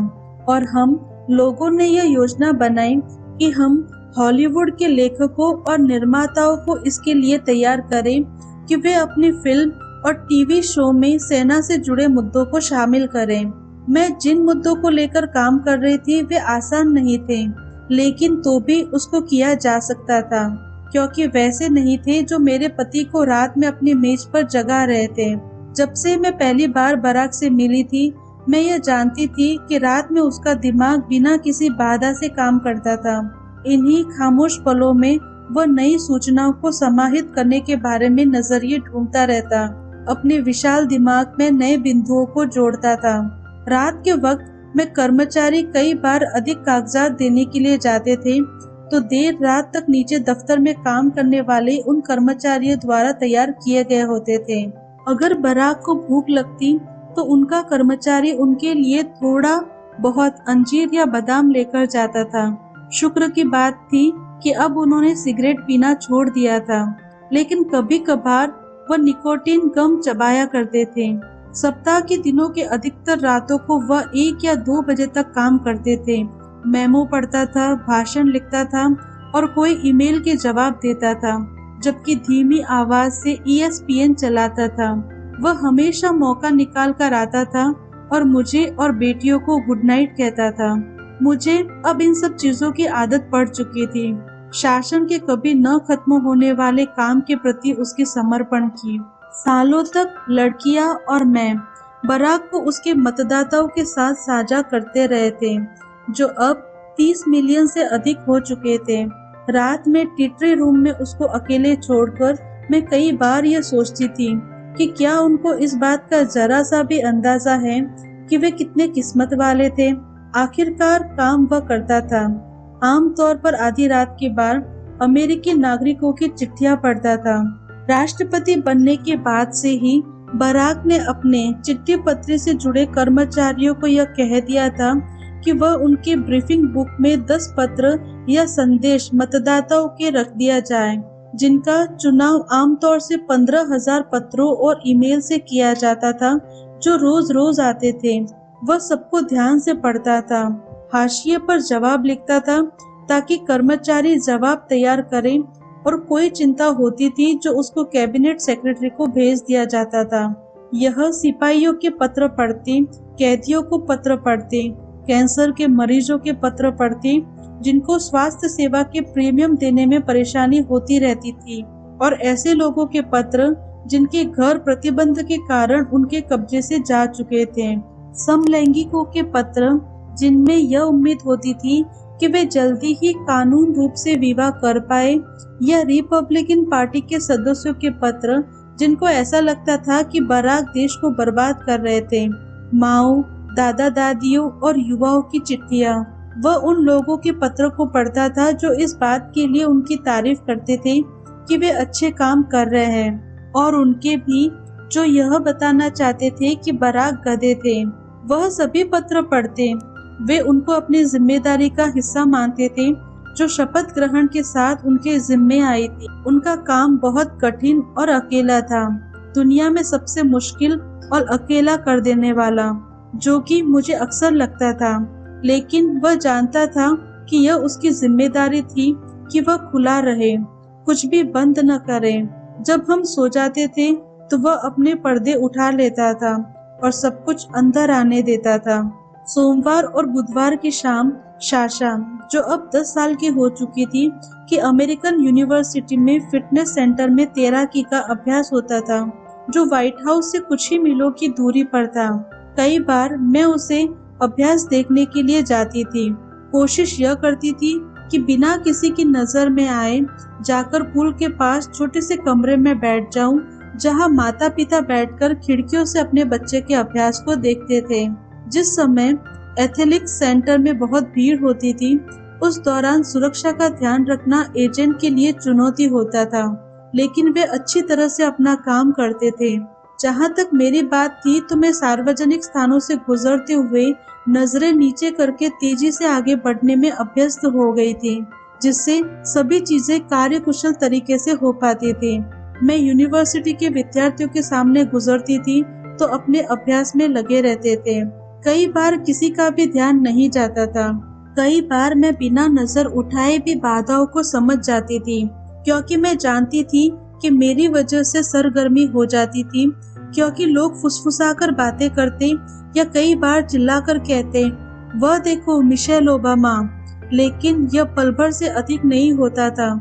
और हम लोगों ने यह योजना बनाई कि हम हॉलीवुड के लेखकों और निर्माताओं को इसके लिए तैयार करें कि वे अपनी फिल्म और टीवी शो में सेना से जुड़े मुद्दों को शामिल करें। मैं जिन मुद्दों को लेकर काम कर रही थी वे आसान नहीं थे, लेकिन तो भी उसको किया जा सकता था, क्योंकि वैसे नहीं थे जो मेरे पति को रात में अपनी मेज पर जगा रहे थे। जब से मैं पहली बार बराक से मिली थी, मैं यह जानती थी कि रात में उसका दिमाग बिना किसी बाधा से काम करता था। इन्हीं खामोश पलों में वह नई सूचनाओं को समाहित करने के बारे में नजरिए ढूंढता रहता, अपने विशाल दिमाग में नए बिंदुओं को जोड़ता था। रात के वक्त में कर्मचारी कई बार अधिक कागजात देने के लिए जाते थे, तो देर रात तक नीचे दफ्तर में काम करने वाले उन कर्मचारियों द्वारा तैयार किए गए होते थे। अगर बराक को भूख लगती तो उनका कर्मचारी उनके लिए थोड़ा बहुत अंजीर या बादाम लेकर जाता था। शुक्र की बात थी कि अब उन्होंने सिगरेट पीना छोड़ दिया था, लेकिन कभी कभार वह निकोटीन गम चबाया करते थे। सप्ताह के दिनों के अधिकतर रातों को वह 1 या 2 बजे तक काम करते थे। मेमो पढ़ता था, भाषण लिखता था और कोई ईमेल के जवाब देता था, जबकि धीमी आवाज से ESPN चलाता था। वह हमेशा मौका निकाल कर आता था और मुझे और बेटियों को गुड नाइट कहता था। मुझे अब इन सब चीजों की आदत पड़ चुकी थी, शासन के कभी न खत्म होने वाले काम के प्रति उसके समर्पण की। सालों तक लड़कियां और मैं बराक को उसके मतदाताओं के साथ साझा करते रहे थे, जो अब 30 मिलियन से अधिक हो चुके थे। रात में टिटरी रूम में उसको अकेले छोड़कर मैं कई बार यह सोचती थी कि क्या उनको इस बात का जरा सा भी अंदाजा है कि वे कितने किस्मत वाले थे आखिरकार काम वह करता था। आमतौर पर आधी रात के बाद अमेरिकी नागरिकों की चिट्ठियां पढ़ता था। राष्ट्रपति बनने के बाद से ही बराक ने अपने चिट्ठी पत्री से जुड़े कर्मचारियों को यह कह दिया था कि वह उनके ब्रीफिंग बुक में 10 पत्र या संदेश मतदाताओं के रख दिया जाए, जिनका चुनाव आमतौर से 15,000 पत्रों और ईमेल से किया जाता था, जो रोज रोज आते थे। वह सबको ध्यान से पढ़ता था, हाशिए पर जवाब लिखता था ताकि कर्मचारी जवाब तैयार करें, और कोई चिंता होती थी जो उसको कैबिनेट सेक्रेटरी को भेज दिया जाता था। यह सिपाहियों के पत्र पढ़ते, कैदियों को पत्र पढ़ते, कैंसर के मरीजों के पत्र पढ़ते, जिनको स्वास्थ्य सेवा के प्रीमियम देने में परेशानी होती रहती थी, और ऐसे लोगों के पत्र जिनके घर प्रतिबंध के कारण उनके कब्जे से जा चुके थे। समलैंगिकों के पत्र जिनमें यह उम्मीद होती थी कि वे जल्दी ही कानून रूप से विवाह कर पाए, या रिपब्लिकन पार्टी के सदस्यों के पत्र जिनको ऐसा लगता था कि बराक देश को बर्बाद कर रहे थे। माओ, दादा दादियों और युवाओं की चिट्ठियां। वह उन लोगों के पत्र को पढ़ता था जो इस बात के लिए उनकी तारीफ करते थे कि वे अच्छे काम कर रहे हैं, और उनके भी जो यह बताना चाहते थे कि बराक गधे थे। वह सभी पत्र पढ़ते। वे उनको अपनी जिम्मेदारी का हिस्सा मानते थे जो शपथ ग्रहण के साथ उनके जिम्मे आई थी। उनका काम बहुत कठिन और अकेला था, दुनिया में सबसे मुश्किल और अकेला कर देने वाला, जो कि मुझे अक्सर लगता था। लेकिन वह जानता था कि यह उसकी जिम्मेदारी थी कि वह खुला रहे, कुछ भी बंद न करे। जब हम सो जाते थे तो वह अपने पर्दे उठा लेता था और सब कुछ अंदर आने देता था। सोमवार और बुधवार की शाम साशा, जो अब 10 साल की हो चुकी थी, कि अमेरिकन यूनिवर्सिटी में फिटनेस सेंटर में तैराकी का अभ्यास होता था, जो व्हाइट हाउस से कुछ ही मीलों की दूरी पर था। कई बार मैं उसे अभ्यास देखने के लिए जाती थी। कोशिश यह करती थी कि बिना किसी की नजर में आए जाकर पूल के पास छोटे से कमरे में बैठ जाऊं, जहां माता पिता बैठकर खिड़कियों से अपने बच्चे के अभ्यास को देखते थे। जिस समय एथलेटिक्स सेंटर में बहुत भीड़ होती थी, उस दौरान सुरक्षा का ध्यान रखना एजेंट के लिए चुनौती होता था, लेकिन वे अच्छी तरह से अपना काम करते थे। जहां तक मेरी बात थी तो मैं सार्वजनिक स्थानों से गुजरते हुए नजरें नीचे करके तेजी से आगे बढ़ने में अभ्यस्त हो गई थी, जिससे सभी चीजें कार्यकुशल तरीके से हो पाती थी। मैं यूनिवर्सिटी के विद्यार्थियों के सामने गुजरती थी तो अपने अभ्यास में लगे रहते थे। कई बार किसी का भी ध्यान नहीं जाता था। कई बार मैं बिना नजर उठाए भी बाधाओं को समझ जाती थी, क्योंकि मैं जानती थी कि मेरी वजह से सरगर्मी हो जाती थी, क्योंकि लोग फुसफुसाकर बातें करते या कई बार चिल्लाकर कहते, वह देखो मिशेल ओबामा। लेकिन यह पल भर से अधिक नहीं होता था,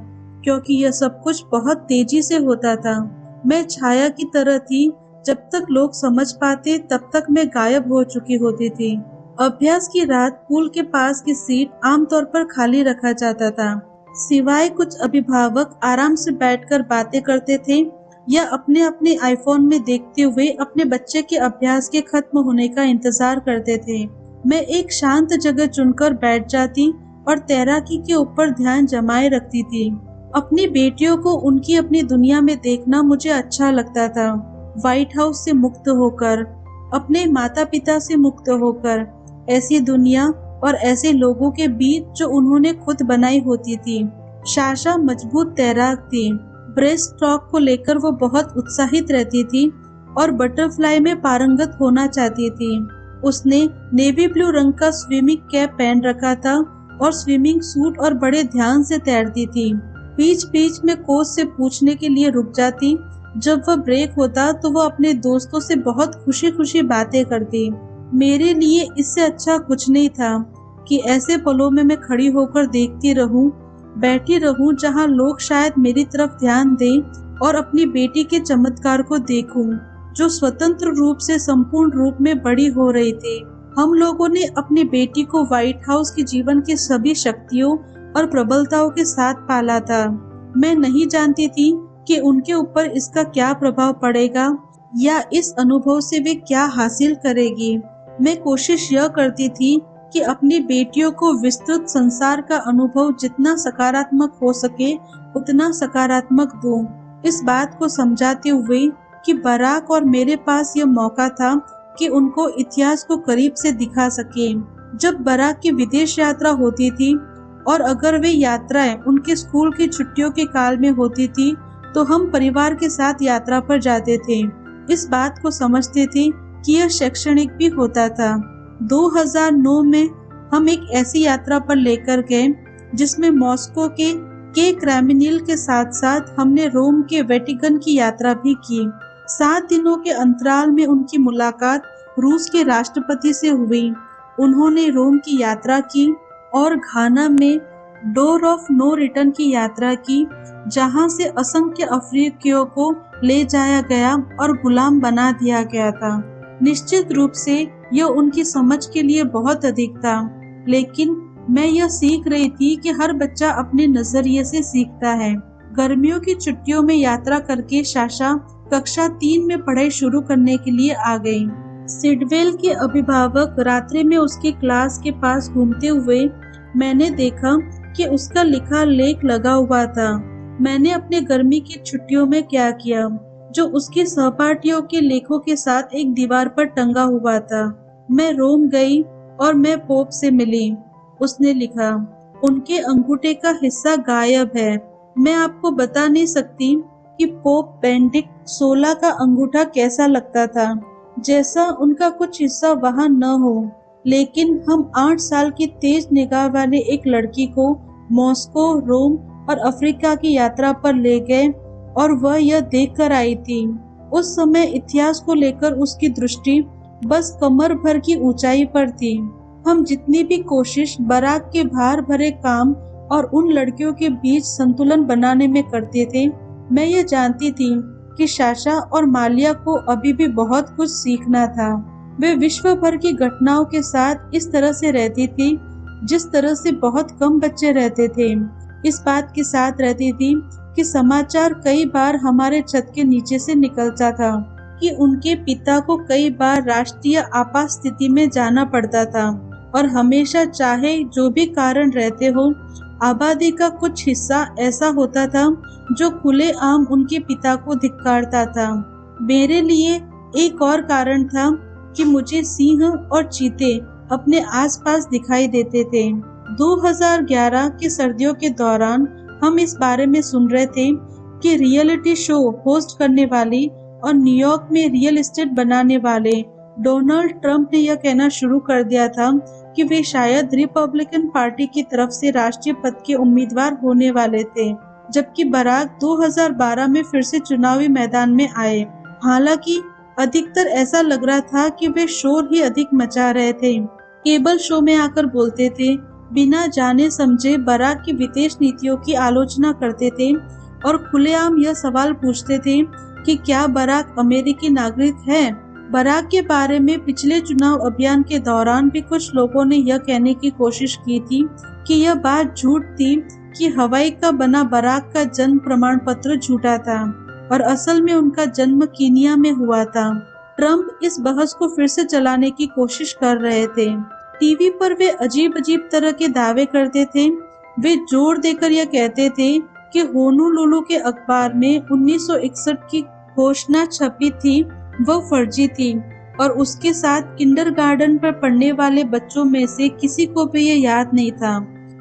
क्योंकि यह सब कुछ बहुत तेजी से होता था। मैं छाया की तरह थी, जब तक लोग समझ पाते तब तक मैं गायब हो चुकी होती थी। अभ्यास की रात पूल के पास की सीट आमतौर पर खाली रखा जाता था, सिवाय कुछ अभिभावक आराम से बैठकर बातें करते थे या अपने अपने आईफोन में देखते हुए अपने बच्चे के अभ्यास के खत्म होने का इंतजार करते थे। मैं एक शांत जगह चुनकर बैठ जाती और तैराकी के ऊपर ध्यान जमाए रखती थी। अपनी बेटियों को उनकी अपनी दुनिया में देखना मुझे अच्छा लगता था, व्हाइट हाउस से मुक्त होकर, अपने माता पिता से मुक्त होकर, ऐसी दुनिया और ऐसे लोगों के बीच जो उन्होंने खुद बनाई होती थी। साशा मजबूत तैराक थी। ब्रेस्ट स्ट्रोक को लेकर वो बहुत उत्साहित रहती थी और बटरफ्लाई में पारंगत होना चाहती थी। उसने नेवी ब्लू रंग का स्विमिंग कैप पहन रखा था और स्विमिंग सूट और बड़े ध्यान से तैरती थी। बीच बीच में कोच से पूछने के लिए रुक जाती। जब वह ब्रेक होता तो वो अपने दोस्तों से बहुत खुशी खुशी बातें करती। मेरे लिए इससे अच्छा कुछ नहीं था कि ऐसे पलों में मैं खड़ी होकर देखती रहूं, बैठी रहूं, जहां लोग शायद मेरी तरफ ध्यान दें और अपनी बेटी के चमत्कार को देखूं, जो स्वतंत्र रूप से संपूर्ण रूप में बड़ी हो रही थी। हम लोगों ने अपनी बेटी को व्हाइट हाउस के जीवन की सभी शक्तियों और प्रबलताओं के साथ पाला था। मैं नहीं जानती थी कि उनके ऊपर इसका क्या प्रभाव पड़ेगा या इस अनुभव से वे क्या हासिल करेगी। मैं कोशिश यह करती थी कि अपनी बेटियों को विस्तृत संसार का अनुभव जितना सकारात्मक हो सके उतना सकारात्मक दूं। इस बात को समझाते हुए कि बराक और मेरे पास यह मौका था कि उनको इतिहास को करीब से दिखा सके। जब बराक की विदेश यात्रा होती थी और अगर वे यात्राएं उनके स्कूल की छुट्टियों के काल में होती थी तो हम परिवार के साथ यात्रा पर जाते थे। इस बात को समझते थे कि यह शैक्षणिक भी होता था। 2009 में हम एक ऐसी यात्रा पर लेकर गए जिसमें मॉस्को के क्रेमलिन के साथ साथ हमने रोम के वेटिकन की यात्रा भी की। 7 दिनों के अंतराल में उनकी मुलाकात रूस के राष्ट्रपति से हुई। उन्होंने रोम की यात्रा की और घाना में डोर ऑफ नो रिटर्न की यात्रा की, जहां से असंख्य अफ्रीकियों को ले जाया गया और गुलाम बना दिया गया था। निश्चित रूप से यह उनकी समझ के लिए बहुत अधिक था, लेकिन मैं यह सीख रही थी कि हर बच्चा अपने नजरिए से सीखता है। गर्मियों की छुट्टियों में यात्रा करके साशा कक्षा 3 में पढ़ाई शुरू करने के लिए आ गई। सिडवेल के अभिभावक रात्रि में उसके क्लास के पास घूमते हुए मैंने देखा कि उसका लिखा लेख लगा हुआ था। मैंने अपने गर्मी की छुट्टियों में क्या किया, जो उसके सहपाठियों के लेखों के साथ एक दीवार पर टंगा हुआ था। मैं रोम गई और मैं पोप से मिली। उसने लिखा, उनके अंगूठे का हिस्सा गायब है। मैं आपको बता नहीं सकती कि पोप बेनेडिक्ट 16 का अंगूठा कैसा लगता था, जैसा उनका कुछ हिस्सा वहां न हो। लेकिन हम 8 साल की तेज निगाह वाले एक लड़की को मॉस्को, रोम और अफ्रीका की यात्रा पर ले गए और वह यह देखकर आई थी। उस समय इतिहास को लेकर उसकी दृष्टि बस कमर भर की ऊंचाई पर थी। हम जितनी भी कोशिश बराक के भार भरे काम और उन लड़कियों के बीच संतुलन बनाने में करते थे, मैं ये जानती थी कि साशा और मालिया को अभी भी बहुत कुछ सीखना था। वे विश्व भर की घटनाओं के साथ इस तरह से रहती थी जिस तरह से बहुत कम बच्चे रहते थे। इस बात के साथ रहती थी कि समाचार कई बार हमारे छत के नीचे से निकलता था कि उनके पिता को कई बार राष्ट्रीय आपात स्थिति में जाना पड़ता था और हमेशा चाहे जो भी कारण रहते हो, आबादी का कुछ हिस्सा ऐसा होता था जो खुलेआम उनके पिता को धिक्कारता था। मेरे लिए एक और कारण था कि मुझे सिंह और चीते अपने आसपास दिखाई देते थे। 2011 की सर्दियों के दौरान हम इस बारे में सुन रहे थे कि रियलिटी शो होस्ट करने वाली और न्यूयॉर्क में रियल एस्टेट बनाने वाले डोनाल्ड ट्रंप ने यह कहना शुरू कर दिया था कि वे शायद रिपब्लिकन पार्टी की तरफ से राष्ट्रीय पद के उम्मीदवार होने वाले थे, जबकि बराक 2012 में फिर से चुनावी मैदान में आए। हालांकि अधिकतर ऐसा लग रहा था कि वे शोर ही अधिक मचा रहे थे। केबल शो में आकर बोलते थे, बिना जाने समझे बराक की विदेश नीतियों की आलोचना करते थे और खुलेआम यह सवाल पूछते थे कि क्या बराक अमेरिकी नागरिक है। बराक के बारे में पिछले चुनाव अभियान के दौरान भी कुछ लोगों ने यह कहने की कोशिश की थी कि यह बात झूठ थी कि हवाई का बना बराक का जन्म प्रमाण पत्र झूठा था और असल में उनका जन्म कीनिया में हुआ था। ट्रंप इस बहस को फिर से चलाने की कोशिश कर रहे थे। टीवी पर वे अजीब अजीब तरह के दावे करते थे। वे जोर देकर यह कहते थे कि होनोलुलु के अखबार में 1961 की घोषणा छपी थी वह फर्जी थी और उसके साथ किंडरगार्टन पर पढ़ने वाले बच्चों में से किसी को भी यह याद नहीं था।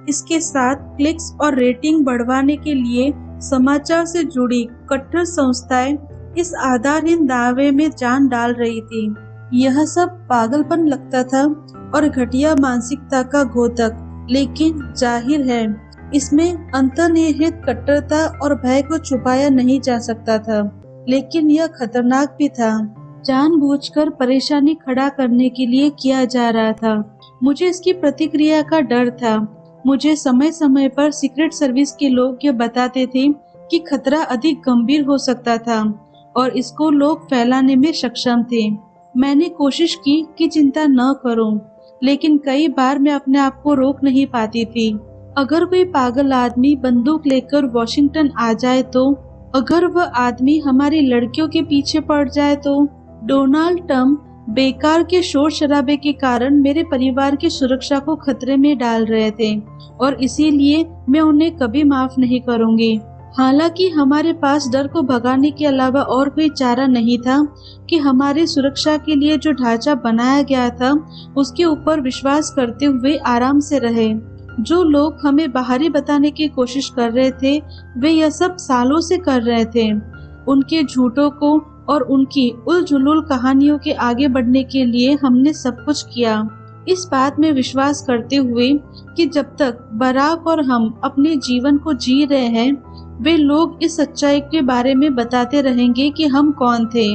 इसके साथ क्लिक्स और रेटिंग बढ़वाने के लिए समाचार से जुड़ी कट्टर संस्थाएं इस आधारहीन दावे में जान डाल रही थी। यह सब पागलपन लगता था और घटिया मानसिकता का घोतक, लेकिन जाहिर है इसमें अंतर्निहित कट्टरता और भय को छुपाया नहीं जा सकता था। लेकिन यह खतरनाक भी था, जानबूझकर परेशानी खड़ा करने के लिए किया जा रहा था। मुझे इसकी प्रतिक्रिया का डर था। मुझे समय समय पर सीक्रेट सर्विस के लोग ये बताते थे कि खतरा अधिक गंभीर हो सकता था और इसको लोग फैलाने में सक्षम थे। मैंने कोशिश की कि चिंता न करूं, लेकिन कई बार मैं अपने आप को रोक नहीं पाती थी। अगर कोई पागल आदमी बंदूक लेकर वॉशिंगटन आ जाए तो, अगर वह आदमी हमारी लड़कियों के पीछे पड़ जाए तो, डोनाल्ड ट्रंप बेकार के शोर शराबे के कारण मेरे परिवार की सुरक्षा को खतरे में डाल रहे थे और इसीलिए मैं उन्हें कभी माफ नहीं करूंगी। हालांकि हमारे पास डर को भगाने के अलावा और कोई चारा नहीं था कि हमारी सुरक्षा के लिए जो ढांचा बनाया गया था उसके ऊपर विश्वास करते हुए आराम से रहे। जो लोग हमें बाहरी बताने की कोशिश कर रहे थे वे यह सब सालों से कर रहे थे। उनके झूठों को और उनकी उलझुल कहानियों के आगे बढ़ने के लिए हमने सब कुछ किया, इस बात में विश्वास करते हुए कि जब तक बराक और हम अपने जीवन को जी रहे हैं वे लोग इस सच्चाई के बारे में बताते रहेंगे कि हम कौन थे।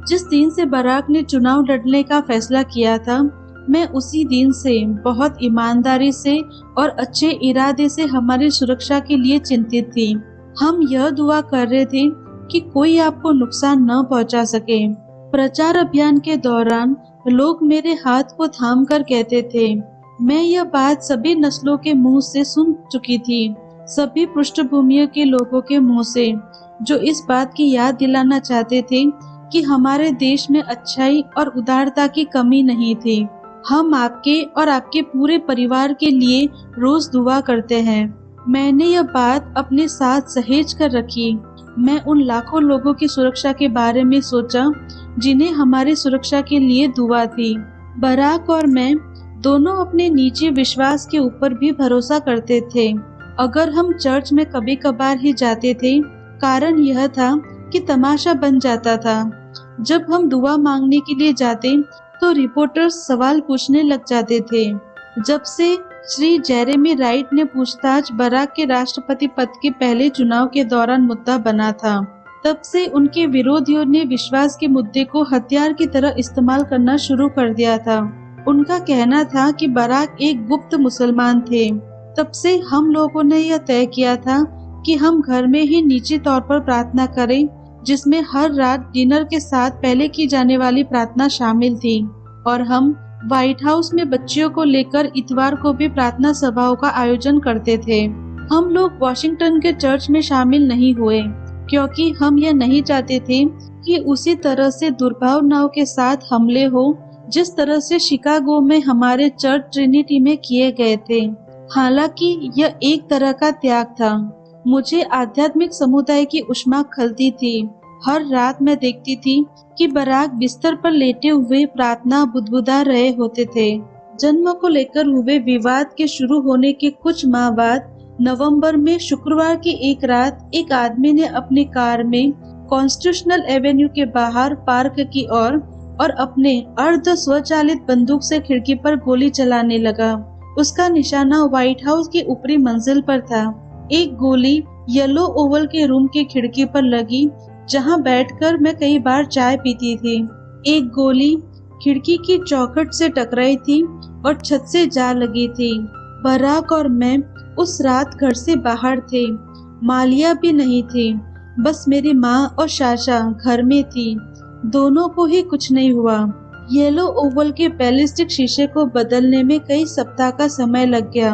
जिस दिन से बराक ने चुनाव लड़ने का फैसला किया था मैं उसी दिन से बहुत ईमानदारी से और अच्छे इरादे से हमारी सुरक्षा के लिए चिंतित थी। हम यह दुआ कर रहे थे कि कोई आपको नुकसान न पहुंचा सके। प्रचार अभियान के दौरान लोग मेरे हाथ को थामकर कहते थे। मैं यह बात सभी नस्लों के मुंह से सुन चुकी थी, सभी पृष्ठभूमियों के लोगों के मुंह से, जो इस बात की याद दिलाना चाहते थे कि हमारे देश में अच्छाई और उदारता की कमी नहीं थी। हम आपके और आपके पूरे परिवार के लिए रोज दुआ करते हैं। मैंने यह बात अपने साथ सहेज कर रखी। मैं उन लाखों लोगों की सुरक्षा के बारे में सोचा जिन्हें हमारी सुरक्षा के लिए दुआ थी। बराक और मैं दोनों अपने निजी विश्वास के ऊपर भी भरोसा करते थे। अगर हम चर्च में कभी कभार ही जाते थे, कारण यह था कि तमाशा बन जाता था। जब हम दुआ मांगने के लिए जाते तो रिपोर्टर्स सवाल पूछने लग जाते थे। जब से श्री जेरेमी राइट ने पूछताछ बराक के राष्ट्रपति पद के पहले चुनाव के दौरान मुद्दा बना था, तब से उनके विरोधियों ने विश्वास के मुद्दे को हथियार की तरह इस्तेमाल करना शुरू कर दिया था। उनका कहना था कि बराक एक गुप्त मुसलमान थे। तब से हम लोगों ने यह तय किया था कि हम घर में ही निजी तौर पर प्रार्थना करें, जिसमें हर रात डिनर के साथ पहले की जाने वाली प्रार्थना शामिल थी, और हम व्हाइट हाउस में बच्चियों को लेकर इतवार को भी प्रार्थना सभाओं का आयोजन करते थे। हम लोग वॉशिंगटन के चर्च में शामिल नहीं हुए क्योंकि हम यह नहीं चाहते थे कि उसी तरह से दुर्भावनाओं के साथ हमले हो जिस तरह से शिकागो में हमारे चर्च ट्रिनिटी में किए गए थे। हालांकि यह एक तरह का त्याग था। मुझे आध्यात्मिक समुदाय की उष्मा खलती थी। हर रात मैं देखती थी कि बराक बिस्तर पर लेटे हुए प्रार्थना बुदबुदा रहे होते थे। जन्म को लेकर हुए विवाद के शुरू होने के कुछ माह बाद नवंबर में शुक्रवार की एक रात एक आदमी ने अपनी कार में कॉन्स्टिट्यूशनल एवेन्यू के बाहर पार्क की और अपने अर्ध स्वचालित बंदूक से खिड़की पर गोली चलाने लगा। उसका निशाना व्हाइट हाउस की ऊपरी मंजिल पर था। एक गोली येलो ओवल के रूम की खिड़की पर लगी जहां बैठकर मैं कई बार चाय पीती थी। एक गोली खिड़की की चौखट से टकराई थी और छत से जा लगी थी। बराक और मैं उस रात घर से बाहर थे। मालिया भी नहीं थी, बस मेरी माँ और शाशा घर में थी। दोनों को ही कुछ नहीं हुआ। येलो ओवल के बैलिस्टिक शीशे को बदलने में कई सप्ताह का समय लग गया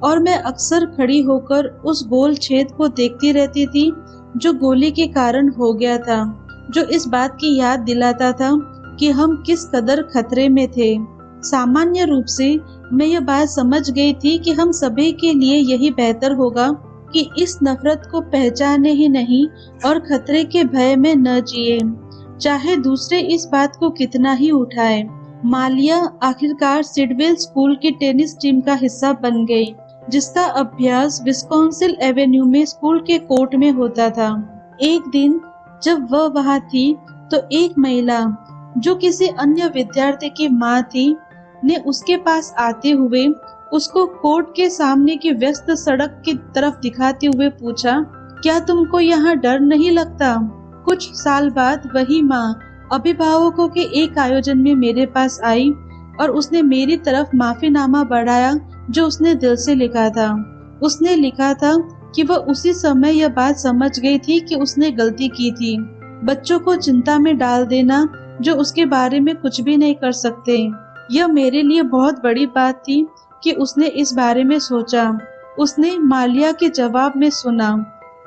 और मैं अक्सर खड़ी होकर उस गोल छेद को देखती रहती थी जो गोली के कारण हो गया था, जो इस बात की याद दिलाता था कि हम किस कदर खतरे में थे। सामान्य रूप से मैं यह बात समझ गई थी कि हम सभी के लिए यही बेहतर होगा कि इस नफरत को पहचाने ही नहीं और खतरे के भय में न जिए, चाहे दूसरे इस बात को कितना ही उठाए। मालिया आखिरकार सिडवेल स्कूल की टेनिस टीम का हिस्सा बन गई, जिसका अभ्यास विस्कॉन्सिन एवेन्यू में स्कूल के कोर्ट में होता था। एक दिन जब वह वहां थी तो एक महिला जो किसी अन्य विद्यार्थी की माँ थी ने उसके पास आते हुए उसको कोर्ट के सामने की व्यस्त सड़क की तरफ दिखाते हुए पूछा, क्या तुमको यहाँ डर नहीं लगता? कुछ साल बाद वही माँ अभिभावकों के एक आयोजन में मेरे पास आई और उसने मेरी तरफ माफीनामा बढ़ाया जो उसने दिल से लिखा था। उसने लिखा था कि वह उसी समय यह बात समझ गई थी कि उसने गलती की थी, बच्चों को चिंता में डाल देना जो उसके बारे में कुछ भी नहीं कर सकते। यह मेरे लिए बहुत बड़ी बात थी कि उसने इस बारे में सोचा। उसने मालिया के जवाब में सुना,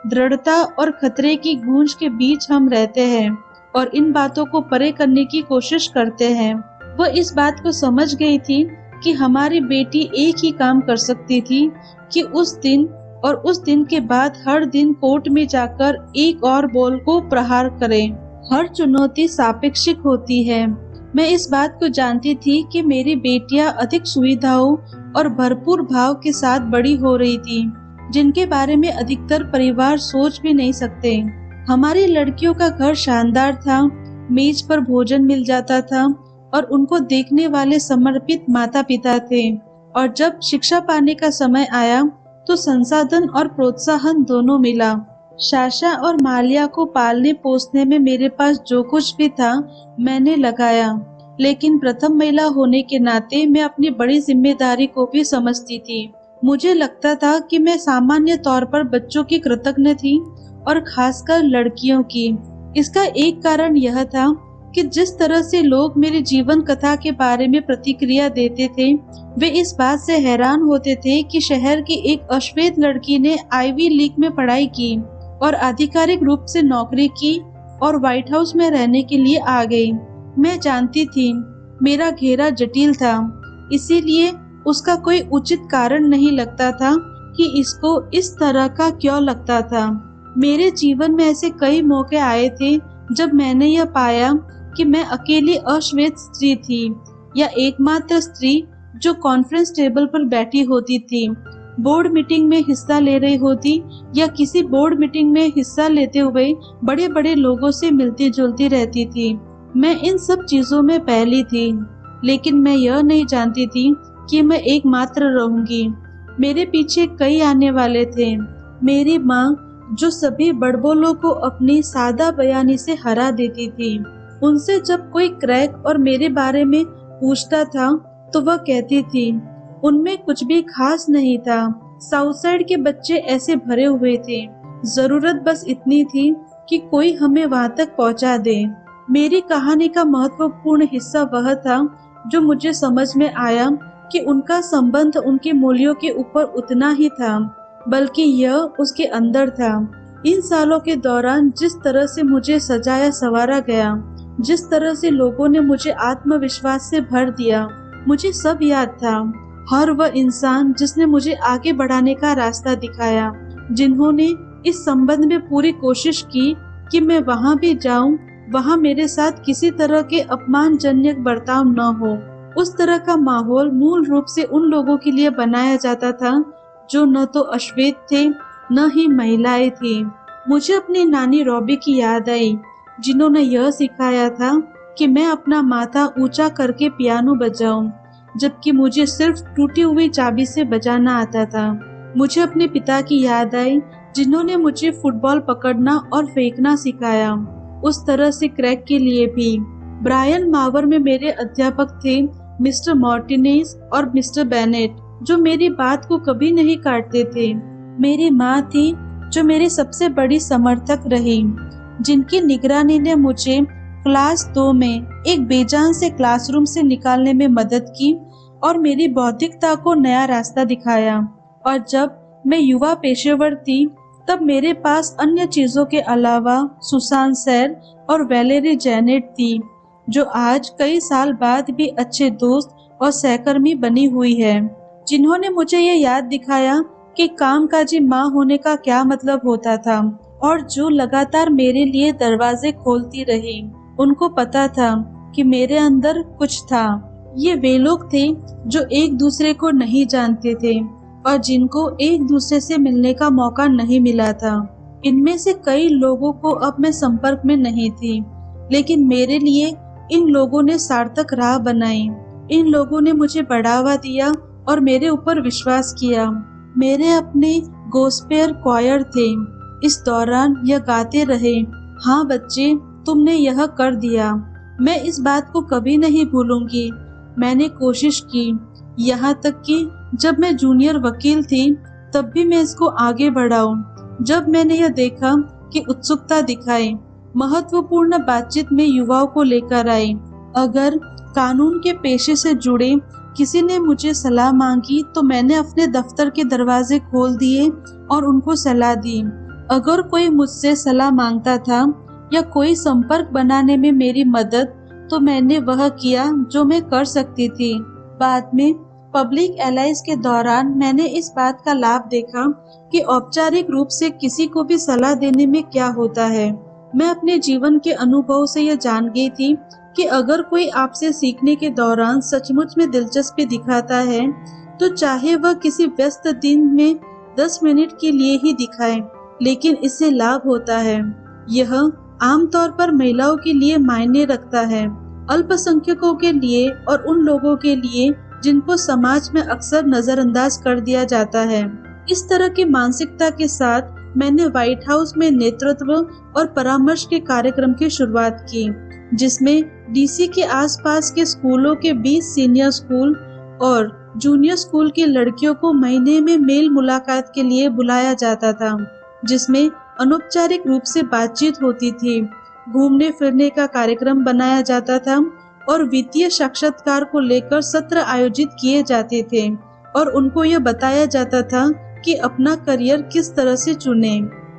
दृढ़ता और खतरे की गूंज के बीच हम रहते हैं और इन बातों को परे करने की कोशिश करते हैं। वह इस बात को समझ गई थी कि हमारी बेटी एक ही काम कर सकती थी कि उस दिन और उस दिन के बाद हर दिन कोर्ट में जाकर एक और बॉल को प्रहार करे। हर चुनौती सापेक्षिक होती है। मैं इस बात को जानती थी कि मेरी बेटियां अधिक सुविधाओं और भरपूर भाव के साथ बड़ी हो रही थी, जिनके बारे में अधिकतर परिवार सोच भी नहीं सकते। हमारी लड़कियों का घर शानदार था, मेज पर भोजन मिल जाता था और उनको देखने वाले समर्पित माता पिता थे। और जब शिक्षा पाने का समय आया तो संसाधन और प्रोत्साहन दोनों मिला। साशा और मालिया को पालने पोसने में मेरे पास जो कुछ भी था मैंने लगाया, लेकिन प्रथम महिला होने के नाते मैं अपनी बड़ी जिम्मेदारी को भी समझती थी। मुझे लगता था कि मैं सामान्य तौर पर बच्चों की कृतज्ञ थी और खासकर लड़कियों की। इसका एक कारण यह था कि जिस तरह से लोग मेरी जीवन कथा के बारे में प्रतिक्रिया देते थे, वे इस बात से हैरान होते थे कि शहर की एक अश्वेत लड़की ने आईवी लीग में पढ़ाई की और आधिकारिक रूप से नौकरी की और व्हाइट हाउस में रहने के लिए आ गई। मैं जानती थी मेरा घेरा जटिल था, इसीलिए उसका कोई उचित कारण नहीं लगता था कि इसको इस तरह का क्यों लगता था। मेरे जीवन में ऐसे कई मौके आए थे जब मैंने यह पाया कि मैं अकेली अश्वेत स्त्री थी या एकमात्र स्त्री जो कॉन्फ्रेंस टेबल पर बैठी होती थी, बोर्ड मीटिंग में हिस्सा ले रही होती या किसी बोर्ड मीटिंग में हिस्सा लेते हुए बड़े बड़े लोगों से मिलती जुलती रहती थी। मैं इन सब चीजों में पहली थी, लेकिन मैं यह नहीं जानती थी कि मैं एकमात्र रहूंगी। मेरे पीछे कई आने वाले थे। मेरी माँ जो सभी बड़बोलों को अपनी सादा बयानी से हरा देती थी, उनसे जब कोई क्रैक और मेरे बारे में पूछता था तो वह कहती थी उनमें कुछ भी खास नहीं था। साउथ साइड के बच्चे ऐसे भरे हुए थे, जरूरत बस इतनी थी कि कोई हमें वहां तक पहुंचा दे। मेरी कहानी का महत्वपूर्ण हिस्सा वह था जो मुझे समझ में आया कि उनका संबंध उनके मूल्यों के ऊपर उतना ही था, बल्कि यह उसके अंदर था। इन सालों के दौरान जिस तरह से मुझे सजाया संवारा गया, जिस तरह से लोगों ने मुझे आत्मविश्वास से भर दिया, मुझे सब याद था। हर वह इंसान जिसने मुझे आगे बढ़ाने का रास्ता दिखाया, जिन्होंने इस संबंध में पूरी कोशिश की कि मैं वहां भी जाऊं, वहां मेरे साथ किसी तरह के अपमानजनक बर्ताव न हो। उस तरह का माहौल मूल रूप से उन लोगों के लिए बनाया जाता था जो न तो अश्वेत थे न ही महिलाएं थी। मुझे अपनी नानी रॉबी की याद आई, जिन्होंने यह सिखाया था कि मैं अपना माथा ऊंचा करके पियानो बजाऊं, जबकि मुझे सिर्फ टूटी हुई चाबी से बजाना आता था। मुझे अपने पिता की याद आई, जिन्होंने मुझे फुटबॉल पकड़ना और फेंकना सिखाया, उस तरह से क्रैक के लिए भी। ब्रायन मावर में मेरे अध्यापक थे मिस्टर मार्टिनेज और मिस्टर बेनेट, जो मेरी बात को कभी नहीं काटते थे। मेरी माँ थी जो मेरी सबसे बड़ी समर्थक रही, जिनकी निगरानी ने मुझे क्लास 2 में एक बेजान से क्लासरूम से निकालने में मदद की और मेरी बौद्धिकता को नया रास्ता दिखाया। और जब मैं युवा पेशेवर थी, तब मेरे पास अन्य चीजों के अलावा सुसान सैर और वैलेरी जेनेट थी, जो आज कई साल बाद भी अच्छे दोस्त और सहकर्मी बनी हुई है, जिन्होंने मुझे ये याद दिखाया कि कामकाजी माँ होने का क्या मतलब होता था और जो लगातार मेरे लिए दरवाजे खोलती रही। उनको पता था कि मेरे अंदर कुछ था। ये वे लोग थे जो एक दूसरे को नहीं जानते थे और जिनको एक दूसरे से मिलने का मौका नहीं मिला था। इनमें से कई लोगों को अब मैं संपर्क में नहीं थी, लेकिन मेरे लिए इन लोगों ने सार्थक राह बनाई। इन लोगों ने मुझे बढ़ावा दिया और मेरे ऊपर विश्वास किया। मेरे अपने गोस्पेयर क्वायर थे। इस दौरान यह गाते रहे, हाँ बच्चे, तुमने यह कर दिया। मैं इस बात को कभी नहीं भूलूंगी। मैंने कोशिश की, यहाँ तक कि जब मैं जूनियर वकील थी तब भी मैं इसको आगे बढ़ाऊं। जब मैंने यह देखा कि उत्सुकता दिखाई, महत्वपूर्ण बातचीत में युवाओं को लेकर आई। अगर कानून के पेशे से जुड़े किसी ने मुझे सलाह मांगी तो मैंने अपने दफ्तर के दरवाजे खोल दिए और उनको सलाह दी। अगर कोई मुझसे सलाह मांगता था या कोई संपर्क बनाने में मेरी मदद तो मैंने वह किया जो मैं कर सकती थी। बाद में पब्लिक एलाइज के दौरान मैंने इस बात का लाभ देखा कि औपचारिक रूप से किसी को भी सलाह देने में क्या होता है। मैं अपने जीवन के अनुभव से यह जान गई थी कि अगर कोई आपसे सीखने के दौरान सचमुच में दिलचस्पी दिखाता है, तो चाहे वह किसी व्यस्त दिन में 10 मिनट के लिए ही दिखाए, लेकिन इससे लाभ होता है। यह आमतौर पर महिलाओं के लिए मायने रखता है, अल्पसंख्यकों के लिए और उन लोगों के लिए जिनको समाज में अक्सर नजरअंदाज कर दिया जाता है। इस तरह की मानसिकता के साथ मैंने व्हाइट हाउस में नेतृत्व और परामर्श के कार्यक्रम की शुरुआत की, जिसमें डीसी के आसपास के स्कूलों के 20 सीनियर स्कूल और जूनियर स्कूल की लड़कियों को महीने में मेल मुलाकात के लिए बुलाया जाता था, जिसमें अनौपचारिक रूप से बातचीत होती थी, घूमने फिरने का कार्यक्रम बनाया जाता था और वित्तीय साक्षात्कार को लेकर सत्र आयोजित किए जाते थे और उनको यह बताया जाता था कि अपना करियर किस तरह से चुने।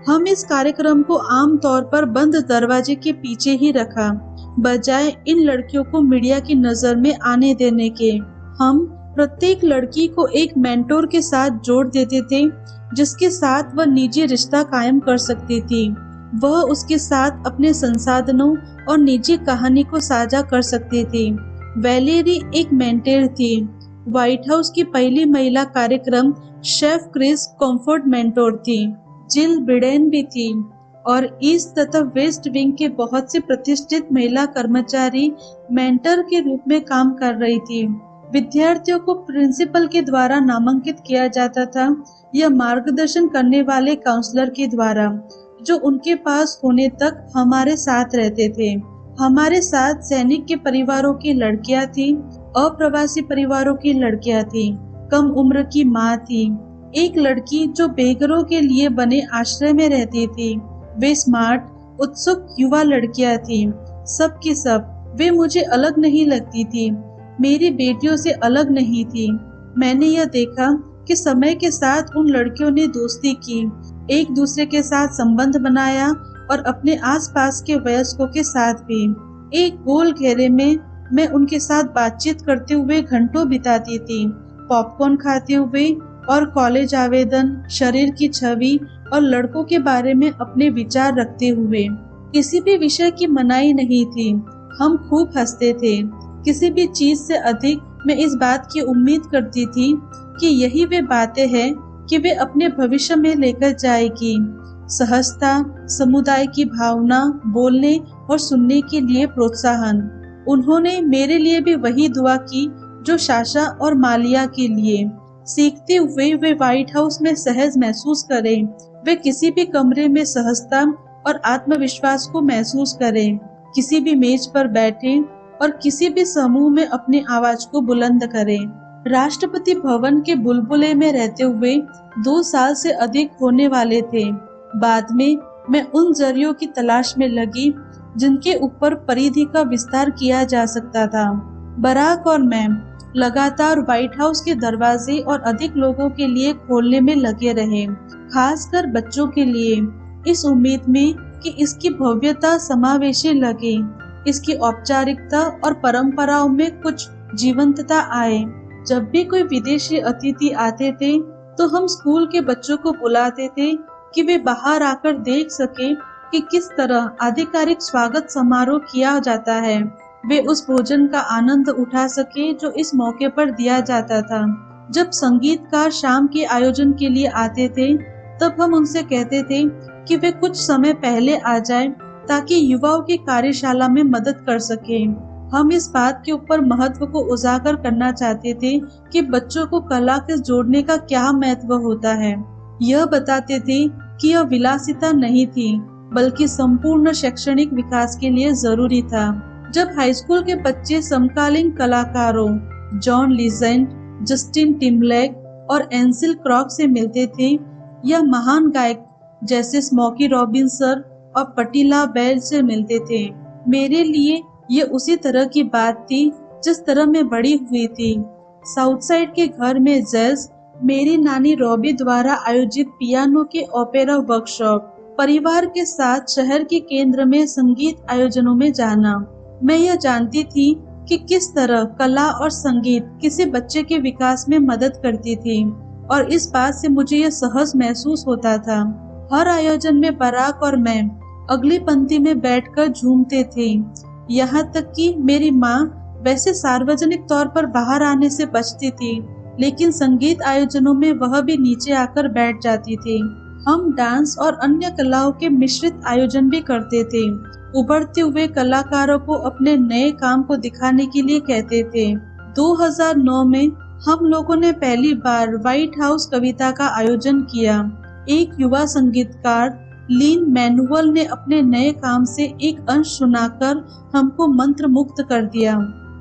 हम इस कार्यक्रम को आमतौर पर बंद दरवाजे के पीछे ही रखा, बजाय इन लड़कियों को मीडिया की नजर में आने देने के। हम प्रत्येक लड़की को एक मेंटोर के साथ जोड़ देते थे, जिसके साथ वह निजी रिश्ता कायम कर सकती थी। वह उसके साथ अपने संसाधनों और निजी कहानी को साझा कर सकती थी। वैलेरी एक मेंटर थी। व्हाइट हाउस की पहली महिला कार्यक्रम शेफ क्रिस कॉम्फोर्ट मेंटोर थी। जिल बिडेन भी थी और ईस्ट तथा वेस्ट विंग के बहुत से प्रतिष्ठित महिला कर्मचारी मेंटर के रूप में काम कर रही थी। विद्यार्थियों को प्रिंसिपल के द्वारा नामांकित किया जाता था या मार्गदर्शन करने वाले काउंसलर के द्वारा, जो उनके पास होने तक हमारे साथ रहते थे। हमारे साथ सैनिक के परिवारों की लड़कियां थी, अप्रवासी परिवारों की लड़कियां थी, कम उम्र की माँ थी, एक लड़की जो बेघरों के लिए बने आश्रय में रहती थी। वे स्मार्ट, उत्सुक युवा लड़कियां थी। सब की सब वे मुझे अलग नहीं लगती थी, मेरी बेटियों से अलग नहीं थी। मैंने यह देखा कि समय के साथ उन लड़कियों ने दोस्ती की, एक दूसरे के साथ संबंध बनाया और अपने आसपास के वयस्कों के साथ भी। एक गोल घेरे में मैं उनके साथ बातचीत करते हुए घंटों बिताती थी, पॉपकॉर्न खाते हुए और कॉलेज आवेदन, शरीर की छवि और लड़कों के बारे में अपने विचार रखते हुए। किसी भी विषय की मनाही नहीं थी। हम खूब हंसते थे। किसी भी चीज से अधिक मैं इस बात की उम्मीद करती थी कि यही वे बातें हैं कि वे अपने भविष्य में लेकर जाएगी। सहजता, समुदाय की भावना, बोलने और सुनने के लिए प्रोत्साहन। उन्होंने मेरे लिए भी वही दुआ की जो साशा और मालिया के लिए। सीखते हुए वे व्हाइट हाउस में सहज महसूस करें। वे किसी भी कमरे में सहजता और आत्मविश्वास को महसूस करें। किसी भी मेज पर बैठे और किसी भी समूह में अपनी आवाज को बुलंद करें। राष्ट्रपति भवन के बुलबुले में रहते हुए 2 साल से अधिक होने वाले थे। बाद में मैं उन जरियों की तलाश में लगी जिनके ऊपर परिधि का विस्तार किया जा सकता था। बराक और मैं लगातार व्हाइट हाउस के दरवाजे और अधिक लोगों के लिए खोलने में लगे रहे, खासकर बच्चों के लिए, इस उम्मीद में कि इसकी भव्यता समावेशी लगे, इसकी औपचारिकता और परंपराओं में कुछ जीवंतता आए। जब भी कोई विदेशी अतिथि आते थे तो हम स्कूल के बच्चों को बुलाते थे कि वे बाहर आकर देख सके कि किस तरह आधिकारिक स्वागत समारोह किया जाता है। वे उस भोजन का आनंद उठा सके जो इस मौके पर दिया जाता था। जब संगीतकार शाम के आयोजन के लिए आते थे तब हम उनसे कहते थे कि वे कुछ समय पहले आ जाएं ताकि युवाओं की कार्यशाला में मदद कर सके। हम इस बात के ऊपर महत्व को उजागर करना चाहते थे कि बच्चों को कला के जोड़ने का क्या महत्व होता है। यह बताते थे कि यह विलासिता नहीं थी बल्कि संपूर्ण शैक्षणिक विकास के लिए जरूरी था। जब हाई स्कूल के बच्चे समकालीन कलाकारों जॉन लीजेंड, जस्टिन टिम्बलेक और एंसिल क्रॉक से मिलते थे या महान गायक जैसे स्मोकी रॉबिन्सन और पटिला बेल से मिलते थे, मेरे लिए ये उसी तरह की बात थी जिस तरह मैं बड़ी हुई थी। साउथ साइड के घर में जैज, मेरी नानी रॉबी द्वारा आयोजित पियानो के ओपेरा वर्कशॉप, परिवार के साथ शहर के केंद्र में संगीत आयोजनों में जाना, मैं यह जानती थी कि किस तरह कला और संगीत किसी बच्चे के विकास में मदद करती थी और इस बात से मुझे यह सहज महसूस होता था। हर आयोजन में बराक और मैं अगली पंक्ति में बैठकर झूमते थे। यहाँ तक कि मेरी माँ वैसे सार्वजनिक तौर पर बाहर आने से बचती थी, लेकिन संगीत आयोजनों में वह भी नीचे आकर बैठ जाती थी। हम डांस और अन्य कलाओं के मिश्रित आयोजन भी करते थे। उभरते हुए कलाकारों को अपने नए काम को दिखाने के लिए कहते थे। 2009 में हम लोगों ने पहली बार व्हाइट हाउस कविता का आयोजन किया। एक युवा संगीतकार लीन मैनुअल ने अपने नए काम से एक अंश सुनाकर हमको मंत्र मुक्त कर दिया।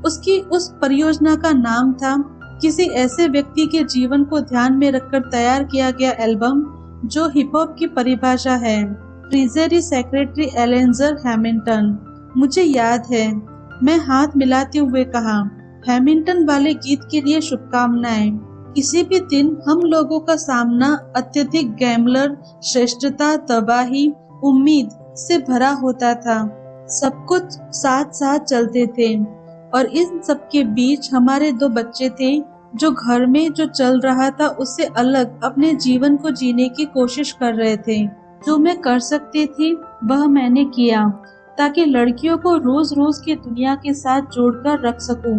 उसकी उस परियोजना का नाम था किसी ऐसे व्यक्ति के जीवन को ध्यान में रखकर तैयार किया गया एल्बम, जो हिप हॉप की परिभाषा है। Treasury secretary Alexander Hamilton. मुझे याद है, मैं हाथ मिलाते हुए कहा, हैमिल्टन वाले गीत के लिए शुभकामनाएं। किसी भी दिन हम लोगों का सामना अत्यधिक गैम्बलर, श्रेष्ठता, तबाही, उम्मीद से भरा होता था। सब कुछ साथ साथ चलते थे और इन सब के बीच हमारे 2 बच्चे थे जो घर में जो चल रहा था उससे अलग अपने जीवन को जीने की कोशिश कर रहे थे। जो मैं कर सकती थी वह मैंने किया, ताकि लड़कियों को रोज रोज की दुनिया के साथ जोड़कर रख सकूं।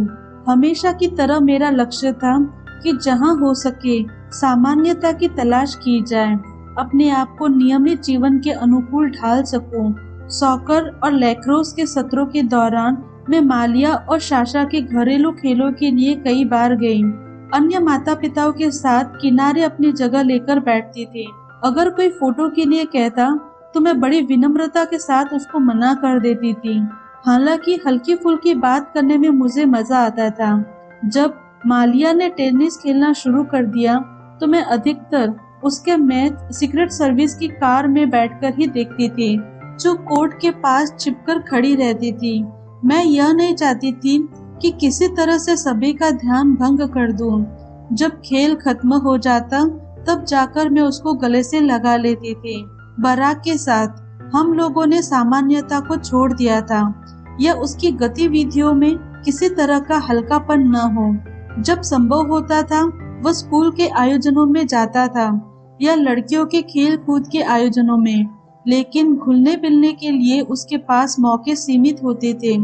हमेशा की तरह मेरा लक्ष्य था कि जहां हो सके सामान्यता की तलाश की जाए, अपने आप को नियमित जीवन के अनुकूल ढाल सकूं। सॉकर और लैक्रोस के सत्रों के दौरान मैं मालिया और साशा के घरेलू खेलों के लिए कई बार गई। अन्य माता पिताओं के साथ किनारे अपनी जगह लेकर बैठती थी। अगर कोई फोटो के लिए कहता तो मैं बड़ी विनम्रता के साथ उसको मना कर देती थी। हालांकि हल्की फुल्की बात करने में मुझे मजा आता था। जब मालिया ने टेनिस खेलना शुरू कर दिया तो मैं अधिकतर उसके मैच सीक्रेट सर्विस की कार में बैठकर ही देखती थी, जो कोर्ट के पास छिपकर खड़ी रहती थी। मैं यह नहीं चाहती थी कि किसी तरह से सभी का ध्यान भंग कर दूं। जब खेल खत्म हो जाता तब जाकर मैं उसको गले से लगा लेती थी। बराक के साथ हम लोगों ने सामान्यता को छोड़ दिया था या उसकी गतिविधियों में किसी तरह का हल्कापन न हो। जब संभव होता था वह स्कूल के आयोजनों में जाता था या लड़कियों के खेल कूद के आयोजनों में, लेकिन घुलने मिलने के लिए उसके पास मौके सीमित होते थे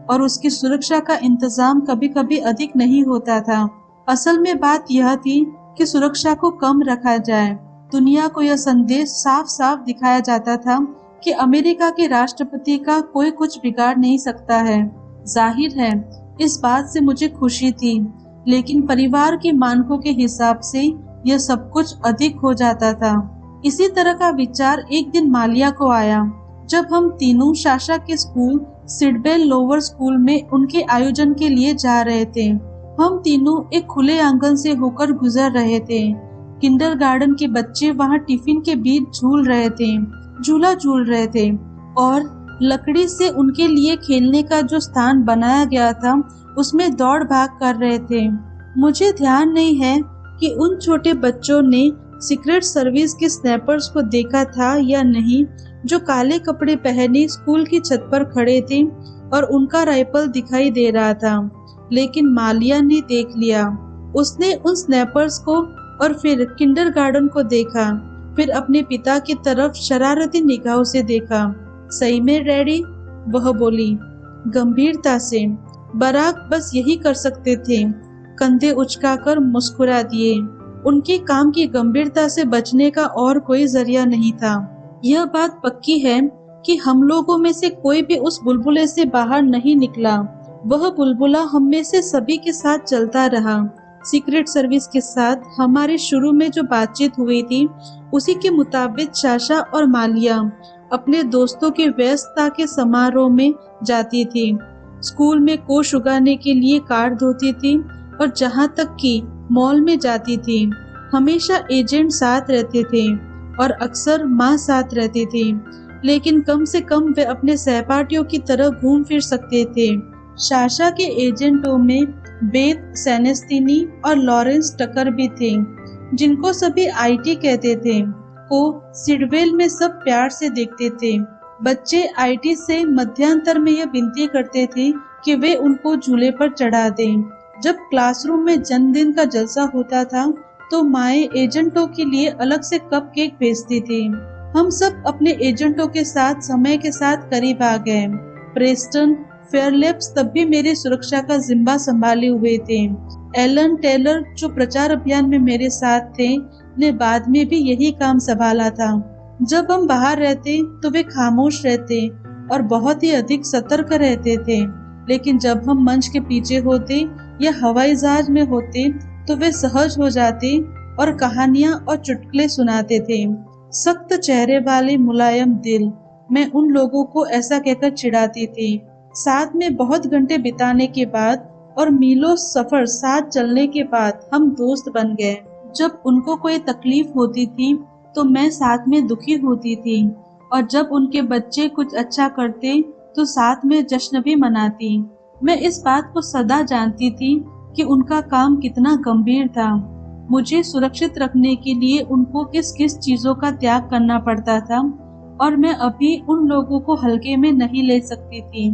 और उसकी सुरक्षा का इंतजाम कभी कभी अधिक नहीं होता था। असल में बात यह थी कि सुरक्षा को कम रखा जाए। दुनिया को यह संदेश साफ साफ दिखाया जाता था कि अमेरिका के राष्ट्रपति का कोई कुछ बिगाड़ नहीं सकता है। जाहिर है इस बात से मुझे खुशी थी, लेकिन परिवार के मानकों के हिसाब से यह सब कुछ अधिक हो जाता था। इसी तरह का विचार एक दिन मालिया को आया जब हम तीनों साशा के स्कूल सिडबेल लोअर स्कूल में उनके आयोजन के लिए जा रहे थे। हम तीनों एक खुले आंगन से होकर गुजर रहे थे। किंडरगार्टन के बच्चे वहां टिफिन के बीच झूला झूल रहे थे और लकड़ी से उनके लिए खेलने का जो स्थान बनाया गया था उसमें दौड़ भाग कर रहे थे। मुझे ध्यान नहीं है कि उन छोटे बच्चों ने सीक्रेट सर्विस के स्नैपर्स को देखा था या नहीं, जो काले कपड़े पहने स्कूल की छत पर खड़े थे और उनका राइफल दिखाई दे रहा था। लेकिन मालिया ने देख लिया। उसने उन स्नैपर्स को और फिर किंडरगार्टन को देखा, फिर अपने पिता की तरफ शरारती निगाहों से देखा। सही में डैडी, वह बोली गंभीरता से। बराक बस यही कर सकते थे, कंधे उचकाकर मुस्कुरा दिए। उनके काम की गंभीरता से बचने का और कोई जरिया नहीं था। यह बात पक्की है कि हम लोगों में से कोई भी उस बुलबुले से बाहर नहीं निकला। वह बुलबुला हम में से सभी के साथ चलता रहा। सीक्रेट सर्विस के साथ हमारी शुरू में जो बातचीत हुई थी उसी के मुताबिक साशा और मालिया अपने दोस्तों के व्यस्तता के समारोह में जाती थी। स्कूल में कोष उगाने के लिए कार्ड धोती थी और जहाँ तक कि मॉल में जाती थी हमेशा एजेंट साथ रहते थे और अक्सर माँ साथ रहती थी, लेकिन कम से कम वे अपने सहपाठियों की तरह घूम फिर सकते थे। साशा के एजेंटों में बेथ सेनेस्तिनी और लॉरेंस टकर भी थे, जिनको सभी आईटी कहते थे, को सिडवेल में सब प्यार से देखते थे। बच्चे आईटी से मध्यांतर में यह विनती करते थे कि वे उनको झूले पर चढ़ा दें। जब क्लासरूम में जन्मदिन का जलसा होता था तो माएँ एजेंटों के लिए अलग से कप केक भेजती थी। हम सब अपने एजेंटों के साथ समय के साथ करीब आ गए। प्रेस्टन फेयरलेप्स तब भी मेरी सुरक्षा का जिम्मा संभाले हुए थे। एलन टेलर जो प्रचार अभियान में मेरे साथ थे ने बाद में भी यही काम संभाला था। जब हम बाहर रहते तो वे खामोश रहते और बहुत ही अधिक सतर्क रहते थे, लेकिन जब हम मंच के पीछे होते या हवाई जहाज में होते तो वे सहज हो जाते और कहानियां और चुटकुले सुनाते थे। सख्त चेहरे वाले मुलायम दिल। मैं उन लोगों को ऐसा कहकर चिढ़ाती थी। साथ में बहुत घंटे बिताने के बाद और मीलों सफर साथ चलने के बाद हम दोस्त बन गए। जब उनको कोई तकलीफ होती थी तो मैं साथ में दुखी होती थी, और जब उनके बच्चे कुछ अच्छा करते तो साथ में जश्न भी मनाती। मैं इस बात को सदा जानती थी कि उनका काम कितना गंभीर था। मुझे सुरक्षित रखने के लिए उनको किस किस चीजों का त्याग करना पड़ता था, और मैं अभी उन लोगों को हल्के में नहीं ले सकती थी।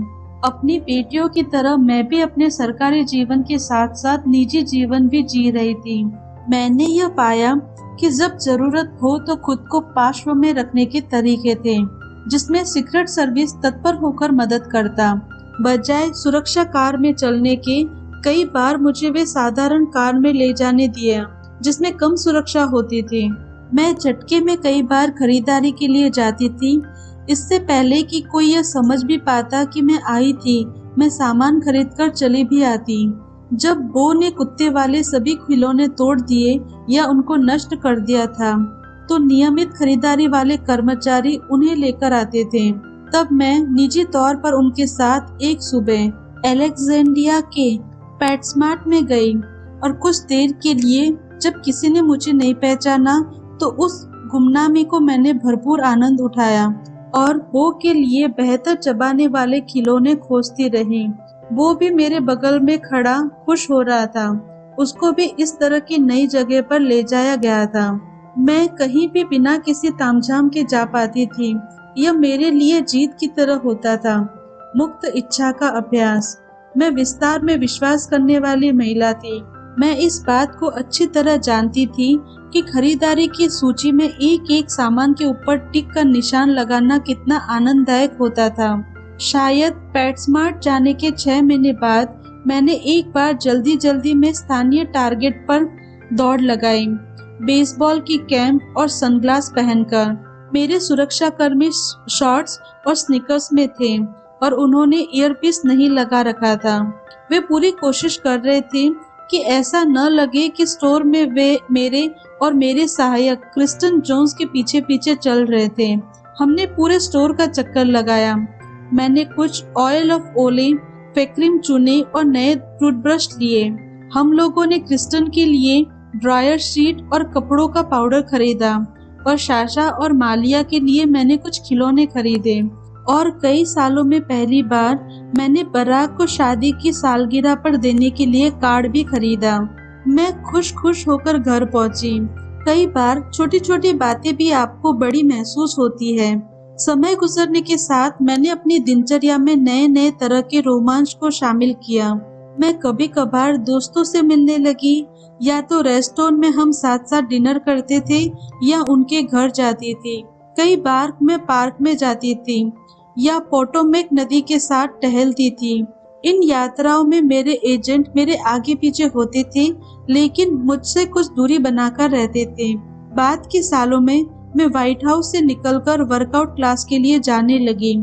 अपनी बेटियों की तरह मैं भी अपने सरकारी जीवन के साथ साथ निजी जीवन भी जी रही थी। मैंने यह पाया कि जब जरूरत हो तो खुद को पार्श्व में रखने के तरीके थे, जिसमें सीक्रेट सर्विस तत्पर होकर मदद करता, बजाय सुरक्षा कार में चलने के। कई बार मुझे वे साधारण कार में ले जाने दिया जिसमें कम सुरक्षा होती थी। मैं झटके में कई बार खरीदारी के लिए जाती थी, इससे पहले कि कोई यह समझ भी पाता कि मैं आई थी। मैं सामान खरीदकर चली भी आती। जब बो ने कुत्ते वाले सभी खिलौने तोड़ दिए या उनको नष्ट कर दिया था तो नियमित खरीदारी वाले कर्मचारी उन्हें लेकर आते थे। तब मैं निजी तौर पर उनके साथ एक सुबह अलेक्जेंड्रिया के पेटस्मार्ट में गई, और कुछ देर के लिए जब किसी ने मुझे नहीं पहचाना तो उस गुमनामी को मैंने भरपूर आनंद उठाया और वो के लिए बेहतर चबाने वाले खिलौने खोजती रही। वो भी मेरे बगल में खड़ा खुश हो रहा था। उसको भी इस तरह की नई जगह पर ले जाया गया था। मैं कहीं भी बिना किसी तामझाम के जा पाती थी। यह मेरे लिए जीत की तरह होता था। मुक्त इच्छा का अभ्यास। मैं विस्तार में विश्वास करने वाली महिला थी। मैं इस बात को अच्छी तरह जानती थी कि खरीदारी की सूची में एक एक सामान के ऊपर टिक का निशान लगाना कितना आनंददायक होता था। शायद पेटस्मार्ट जाने के 6 महीने बाद मैंने एक बार जल्दी में स्थानीय टारगेट पर दौड़ लगाई, बेसबॉल की कैप और सनग्लास पहनकर। मेरे सुरक्षा कर्मी शॉर्ट्स और स्नीकर्स में थे और उन्होंने ईयरपीस नहीं लगा रखा था। वे पूरी कोशिश कर रहे थे कि ऐसा न लगे कि स्टोर में वे मेरे और मेरे सहायक क्रिस्टन जोन्स के पीछे पीछे चल रहे थे। हमने पूरे स्टोर का चक्कर लगाया। मैंने कुछ ऑयल ऑफ ओले, फेक्रिम चुने और नए टूथब्रश लिए। हम लोगों ने क्रिस्टन के लिए ड्रायर शीट और कपड़ों का पाउडर खरीदा, और साशा और मालिया के लिए मैंने कुछ खिलौने खरीदे। और कई सालों में पहली बार मैंने बराक को शादी की सालगिरह पर देने के लिए कार्ड भी खरीदा। मैं खुश होकर घर पहुंची। कई बार छोटी छोटी बातें भी आपको बड़ी महसूस होती है। समय गुजरने के साथ मैंने अपनी दिनचर्या में नए तरह के रोमांच को शामिल किया। मैं कभी कभार दोस्तों से मिलने लगी, या तो रेस्टोरेंट में हम साथ साथ डिनर करते थे या उनके घर जाती थी। कई बार मैं पार्क में जाती थी या पोटोमेक नदी के साथ टहलती थी। इन यात्राओं में मेरे एजेंट मेरे आगे पीछे होते थे, लेकिन मुझसे कुछ दूरी बनाकर रहते थे। बाद के सालों में मैं व्हाइट हाउस से निकलकर वर्कआउट क्लास के लिए जाने लगी।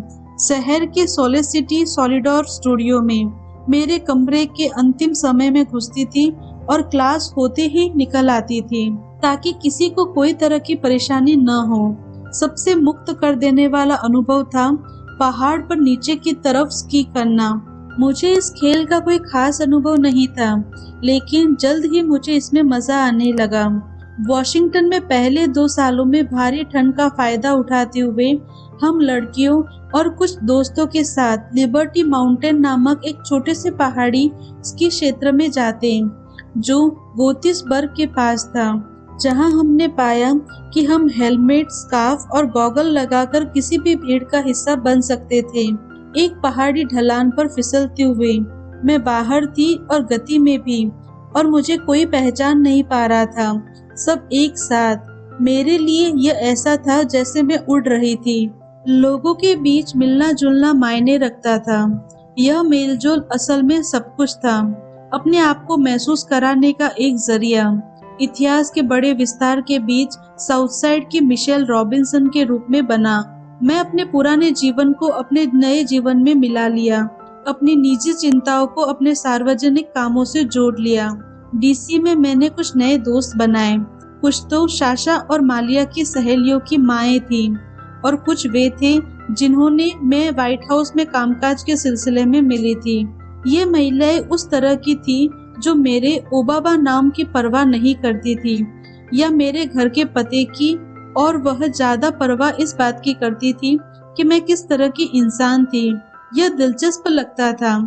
शहर के सोलिसिटी सॉलिडोर स्टूडियो में मेरे कमरे के अंतिम समय में घुसती थी और क्लास होते ही निकल आती थी, ताकि किसी को कोई तरह की परेशानी न हो। सबसे मुक्त कर देने वाला अनुभव था पहाड़ पर नीचे की तरफ स्की करना। मुझे इस खेल का कोई खास अनुभव नहीं था, लेकिन जल्द ही मुझे इसमें मजा आने लगा। वॉशिंगटन में पहले 2 सालों में भारी ठंड का फायदा उठाते हुए हम लड़कियों और कुछ दोस्तों के साथ लिबर्टी माउंटेन नामक एक छोटे से पहाड़ी स्की क्षेत्र में जाते, जो गोतिसबर्ग के पास था। जहां हमने पाया कि हम हेलमेट, स्कार्फ और गॉगल लगाकर किसी भी भीड़ का हिस्सा बन सकते थे। एक पहाड़ी ढलान पर फिसलते हुए मैं बाहर थी और गति में भी, और मुझे कोई पहचान नहीं पा रहा था। सब एक साथ। मेरे लिए यह ऐसा था जैसे मैं उड़ रही थी। लोगों के बीच मिलना जुलना मायने रखता था। यह मेलजोल असल में सब कुछ था। अपने आप को महसूस कराने का एक जरिया। इतिहास के बड़े विस्तार के बीच साउथ साइड की मिशेल रॉबिन्सन के रूप में बना। मैं अपने पुराने जीवन को अपने नए जीवन में मिला लिया। अपनी निजी चिंताओं को अपने सार्वजनिक कामों से जोड़ लिया। डीसी में मैंने कुछ नए दोस्त बनाए। कुछ तो साशा और मालिया की सहेलियों की माएँ थीं, और कुछ वे थे जिन्होंने मैं व्हाइट हाउस में कामकाज के सिलसिले में मिली थी। ये महिलाएं उस तरह की थी जो मेरे ओबामा नाम की परवाह नहीं करती थी या मेरे घर के पते की, और वह ज्यादा परवाह इस बात की करती थी कि मैं किस तरह की इंसान थी। यह दिलचस्प लगता था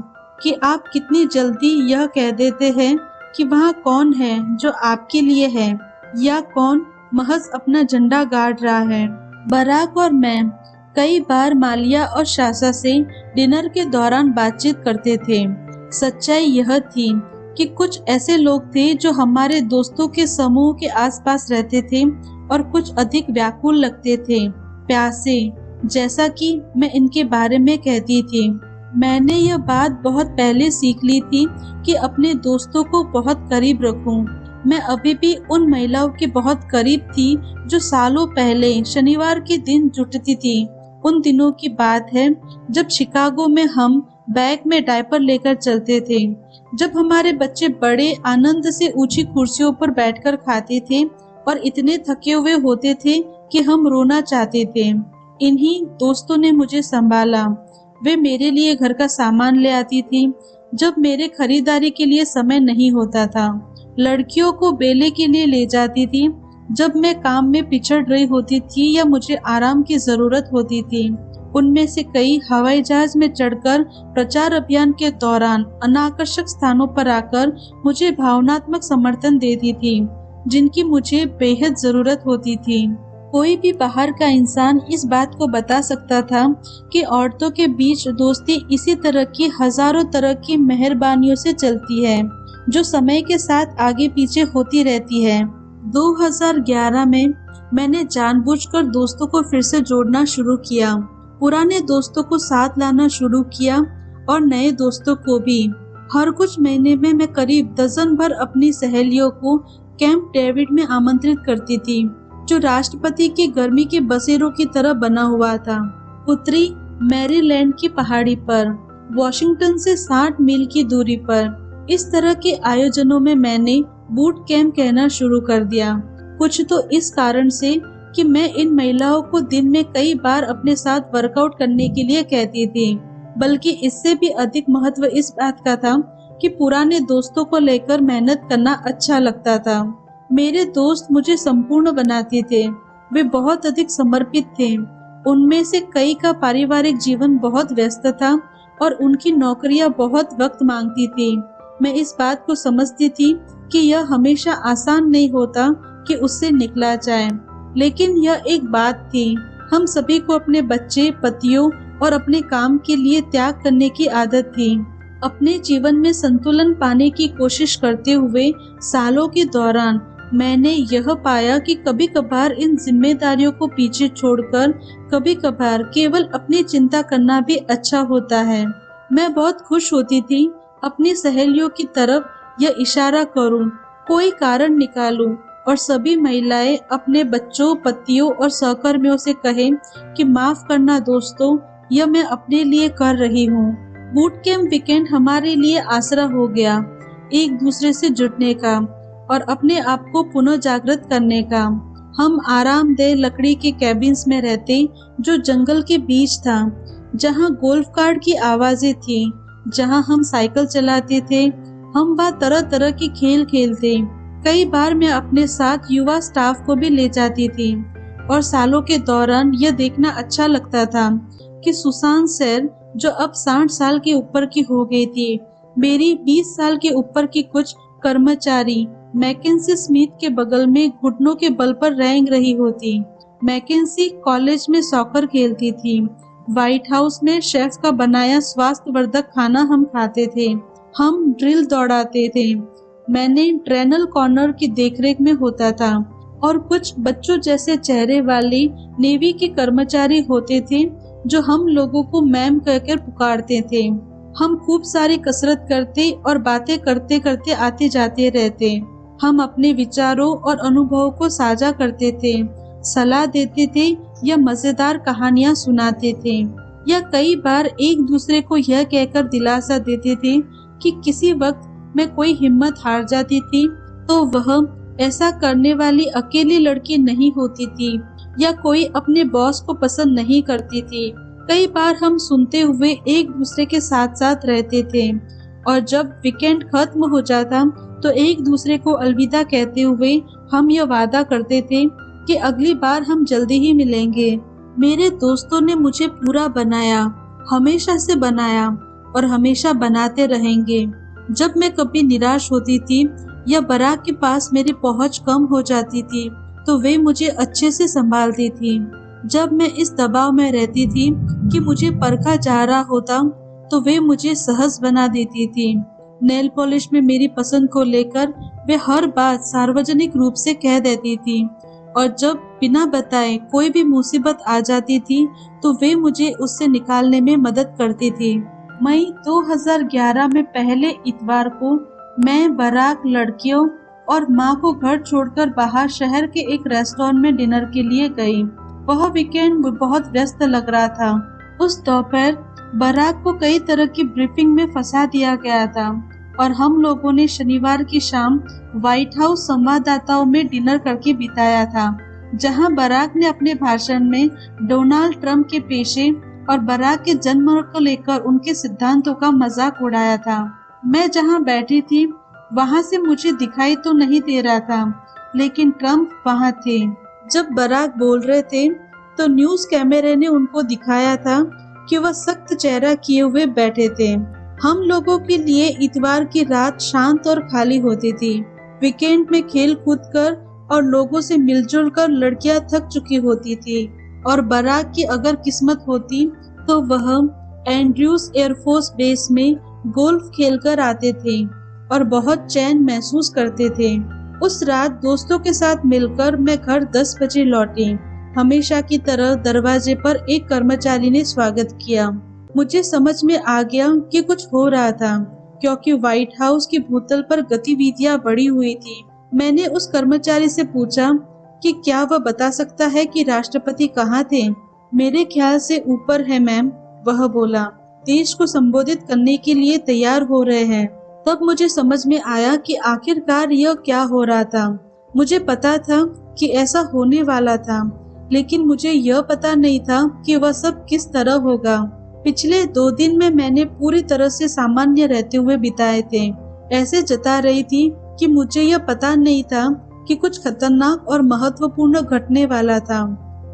कि आप कितनी जल्दी यह कह देते हैं कि वहाँ कौन है जो आपके लिए है, या कौन महज अपना झंडा गाड़ रहा है। बराक और मैं कई बार मालिया और शासा से डिनर के दौरान बातचीत करते थे। सच्चाई यह थी कि कुछ ऐसे लोग थे जो हमारे दोस्तों के समूह के आसपास रहते थे और कुछ अधिक व्याकुल लगते थे, प्यासे, जैसा कि मैं इनके बारे में कहती थी। मैंने यह बात बहुत पहले सीख ली थी कि अपने दोस्तों को बहुत करीब रखूं। मैं अभी भी उन महिलाओं के बहुत करीब थी जो सालों पहले शनिवार के दिन जुटती थी। उन दिनों की बात है जब शिकागो में हम बैग में डायपर लेकर चलते थे, जब हमारे बच्चे बड़े आनंद से ऊंची कुर्सियों पर बैठकर खाते थे और इतने थके हुए होते थे कि हम रोना चाहते थे। इन्हीं दोस्तों ने मुझे संभाला। वे मेरे लिए घर का सामान ले आती थी जब मेरे खरीदारी के लिए समय नहीं होता था। लड़कियों को बेले के लिए ले जाती थी जब मैं काम में पिछड़ रही होती थी या मुझे आराम की जरूरत होती थी। उनमें से कई हवाई जहाज में चढ़कर प्रचार अभियान के दौरान अनाकर्षक स्थानों पर आकर मुझे भावनात्मक समर्थन देती थी, जिनकी मुझे बेहद जरूरत होती थी। कोई भी बाहर का इंसान इस बात को बता सकता था कि औरतों के बीच दोस्ती इसी तरह की हजारों तरह की मेहरबानियों से चलती है, जो समय के साथ आगे पीछे होती रहती है। 2011 में मैंने जानबूझकर दोस्तों को फिर से जोड़ना शुरू किया, पुराने दोस्तों को साथ लाना शुरू किया और नए दोस्तों को भी। हर कुछ महीने में मैं करीब डजन भर अपनी सहेलियों को कैंप डेविड में आमंत्रित करती थी, जो राष्ट्रपति की गर्मी के बसेरों की तरह बना हुआ था, उत्तरी मैरीलैंड की पहाड़ी पर, वॉशिंगटन से 60 मील की दूरी पर। इस तरह के आयोजनों में मैंने बूट कैंप कहना शुरू कर दिया, कुछ तो इस कारण से कि मैं इन महिलाओं को दिन में कई बार अपने साथ वर्कआउट करने के लिए कहती थी, बल्कि इससे भी अधिक महत्व इस बात का था कि पुराने दोस्तों को लेकर मेहनत करना अच्छा लगता था। मेरे दोस्त मुझे संपूर्ण बनाते थे। वे बहुत अधिक समर्पित थे। उनमें से कई का पारिवारिक जीवन बहुत व्यस्त था और उनकी नौकरियां बहुत वक्त मांगती थी। मैं इस बात को समझती थी कि यह हमेशा आसान नहीं होता कि उससे निकला जाए, लेकिन यह एक बात थी, हम सभी को अपने बच्चे, पतियों और अपने काम के लिए त्याग करने की आदत थी। अपने जीवन में संतुलन पाने की कोशिश करते हुए सालों के दौरान मैंने यह पाया कि कभी कभार इन जिम्मेदारियों को पीछे छोड़कर कभी कभार केवल अपनी चिंता करना भी अच्छा होता है। मैं बहुत खुश होती थी अपनी सहेलियों की तरफ यह इशारा करूं, कोई कारण निकालूं और सभी महिलाएं अपने बच्चों, पतियों और सहकर्मियों से कहें कि माफ करना दोस्तों, यह मैं अपने लिए कर रही हूँ। बूट कैंप वीकेंड हमारे लिए आसरा हो गया, एक दूसरे से जुटने का और अपने आप को पुनः जागृत करने का। हम आरामदेह लकड़ी के कैबिन्स में रहते जो जंगल के बीच था, जहाँ गोल्फ कार्ट की आवाजें थी, जहाँ हम साइकिल चलाते थे। हम वहाँ तरह तरह के खेल खेलते। कई बार मैं अपने साथ युवा स्टाफ को भी ले जाती थी और सालों के दौरान यह देखना अच्छा लगता था कि सुसान सैर, जो अब 60 साल के ऊपर की हो गई थी, मेरी 20 साल के ऊपर की कुछ कर्मचारी मैकेंसी स्मिथ के बगल में घुटनों के बल पर रेंग रही होती। मैकेंसी कॉलेज में सॉकर खेलती थी। व्हाइट हाउस में शेफ का बनाया स्वास्थ्यवर्धक खाना हम खाते थे। हम ड्रिल दौड़ाते थे। मैंने ट्रेनल कॉर्नर की देखरेख में होता था और कुछ बच्चों जैसे चेहरे वाले नेवी के कर्मचारी होते थे जो हम लोगों को मैम कहकर पुकारते थे। हम खूब सारी कसरत करते और बातें करते करते आते जाते रहते। हम अपने विचारों और अनुभवों को साझा करते थे, सलाह देते थे या मजेदार कहानियां सुनाते थे, या कई बार एक दूसरे को यह कहकर दिलासा देते थे कि किसी वक्त मैं कोई हिम्मत हार जाती थी तो वह ऐसा करने वाली अकेली लड़की नहीं होती थी, या कोई अपने बॉस को पसंद नहीं करती थी। कई बार हम सुनते हुए एक दूसरे के साथ साथ रहते थे और जब वीकेंड खत्म हो जाता तो एक दूसरे को अलविदा कहते हुए हम यह वादा करते थे कि अगली बार हम जल्दी ही मिलेंगे। मेरे दोस्तों ने मुझे पूरा बनाया, हमेशा से बनाया और हमेशा बनाते रहेंगे। जब मैं कभी निराश होती थी या बराक के पास मेरी पहुंच कम हो जाती थी तो वे मुझे अच्छे से संभालती थी। जब मैं इस दबाव में रहती थी कि मुझे परखा जा रहा होता तो वे मुझे सहज बना देती थी। नेल पॉलिश में मेरी पसंद को लेकर वे हर बात सार्वजनिक रूप से कह देती थी और जब बिना बताए कोई भी मुसीबत आ जाती थी तो वे मुझे उससे निकालने में मदद करती थी। मई 2011 में पहले इतवार को मैं बराक, लड़कियों और माँ को घर छोड़कर बाहर शहर के एक रेस्टोरेंट में डिनर के लिए गई। वह वीकेंड बहुत व्यस्त लग रहा था। उस दोपहर बराक को कई तरह की ब्रीफिंग में फंसा दिया गया था और हम लोगों ने शनिवार की शाम व्हाइट हाउस संवाददाताओं में डिनर करके बिताया था, जहां बराक ने अपने भाषण में डोनाल्ड ट्रंप के पेशे और बराक के जन्म को लेकर उनके सिद्धांतों का मजाक उड़ाया था। मैं जहां बैठी थी वहां से मुझे दिखाई तो नहीं दे रहा था, लेकिन ट्रंप वहां थे। जब बराक बोल रहे थे तो न्यूज कैमरे ने उनको दिखाया था कि वह सख्त चेहरा किए हुए बैठे थे। हम लोगों के लिए इतवार की रात शांत और खाली होती थी। वीकेंड में खेल कूद कर और लोगों से मिलजुल कर लड़कियां थक चुकी होती थी और बराक की अगर किस्मत होती तो वह एंड्रयूज एयरफोर्स बेस में गोल्फ खेलकर आते थे और बहुत चैन महसूस करते थे। उस रात दोस्तों के साथ मिलकर मैं घर 10 बजे लौटी। हमेशा की तरह दरवाजे पर एक कर्मचारी ने स्वागत किया। मुझे समझ में आ गया कि कुछ हो रहा था, क्योंकि व्हाइट हाउस की भूतल पर गतिविधियां बढ़ी हुई थी। मैंने उस कर्मचारी से पूछा कि क्या वह बता सकता है कि राष्ट्रपति कहाँ थे। मेरे ख्याल से ऊपर है मैम, वह बोला। देश को संबोधित करने के लिए तैयार हो रहे हैं। तब मुझे समझ में आया कि आखिरकार यह क्या हो रहा था। मुझे पता था कि ऐसा होने वाला था, लेकिन मुझे यह पता नहीं था कि वह सब किस तरह होगा। पिछले 2 दिन में मैंने पूरी तरह से सामान्य रहते हुए बिताए थे। ऐसे जता रही थी कि मुझे यह पता नहीं था कि कुछ खतरनाक और महत्वपूर्ण घटने वाला था।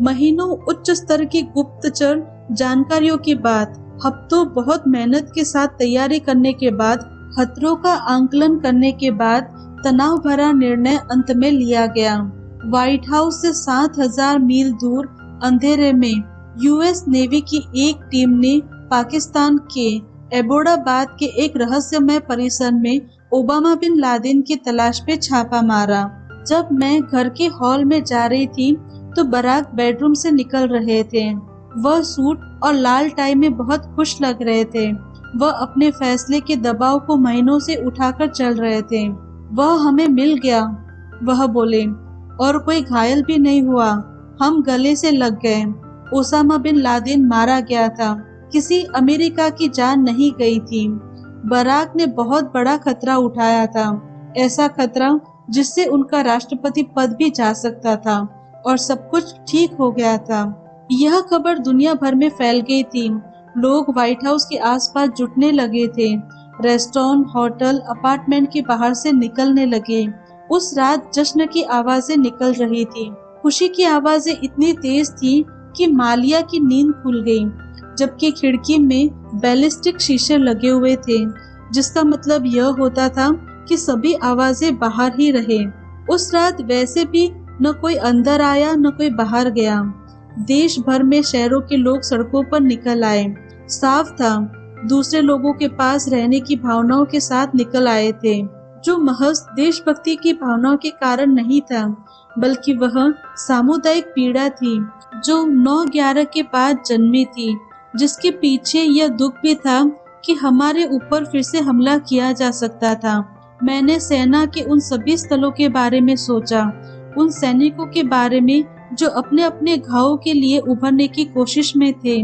महीनों उच्च स्तर की गुप्तचर जानकारियों के बाद, हफ्तों बहुत मेहनत के साथ तैयारी करने के बाद, खतरों का आंकलन करने के बाद तनाव भरा निर्णय अंत में लिया गया। व्हाइट हाउस से 7000 मील दूर अंधेरे में यूएस नेवी की एक टीम ने पाकिस्तान के एबोटाबाद के एक रहस्यमय परिसर में ओबामा बिन लादेन की तलाश पे छापा मारा। जब मैं घर के हॉल में जा रही थी तो बराक बेडरूम से निकल रहे थे। वह सूट और लाल टाई में बहुत खुश लग रहे थे। वह अपने फैसले के दबाव को महीनों से उठाकर चल रहे थे। वह हमें मिल गया, वह बोले, और कोई घायल भी नहीं हुआ। हम गले से लग गए। ओसामा बिन लादेन मारा गया था, किसी अमेरिका की जान नहीं गई थी। बराक ने बहुत बड़ा खतरा उठाया था, ऐसा खतरा जिससे उनका राष्ट्रपति पद भी जा सकता था, और सब कुछ ठीक हो गया था। यह खबर दुनिया भर में फैल गई थी। लोग व्हाइट हाउस के आसपास जुटने लगे थे। रेस्टोरेंट, होटल, अपार्टमेंट के बाहर से निकलने लगे। उस रात जश्न की आवाजें निकल रही थी। खुशी की आवाजें इतनी तेज थी कि मालिया की नींद खुल गई, जबकि खिड़की में बैलिस्टिक शीशे लगे हुए थे, जिसका मतलब यह होता था कि सभी आवाजें बाहर ही रहे। उस रात वैसे भी न कोई अंदर आया न कोई बाहर गया। देश भर में शहरों के लोग सड़कों पर निकल आए। साफ था, दूसरे लोगों के पास रहने की भावनाओं के साथ निकल आए थे, जो महज देशभक्ति की भावनाओं के कारण नहीं था, बल्कि वह सामुदायिक पीड़ा थी जो 9/11 के बाद जन्मी थी, जिसके पीछे यह दुख भी था कि हमारे ऊपर फिर से हमला किया जा सकता था। मैंने सेना के उन सभी स्थलों के बारे में सोचा, उन सैनिकों के बारे में जो अपने अपने घावों के लिए उभरने की कोशिश में थे,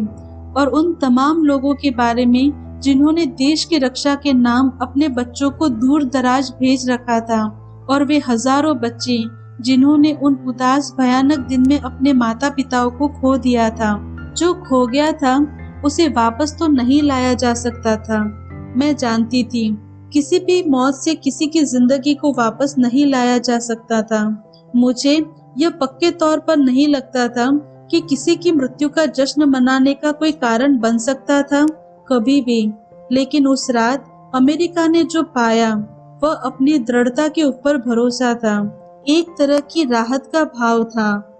और उन तमाम लोगों के बारे में जिन्होंने देश की रक्षा के नाम अपने बच्चों को दूर दराज भेज रखा था, और वे हजारों बच्चे जिन्होंने उन उदास भयानक दिन में अपने माता पिताओं को खो दिया था। जो खो गया था उसे वापस तो नहीं लाया जा सकता था। मैं जानती थी किसी भी मौत से किसी की जिंदगी को वापस नहीं लाया जा सकता था। मुझे यह पक्के तौर पर नहीं लगता था कि किसी की मृत्यु का जश्न मनाने का कोई कारण बन सकता था कभी भी। लेकिन उस रात अमेरिका ने जो पाया वह अपनी दृढ़ता के ऊपर भरोसा था। एक तरह की राहत का भाव था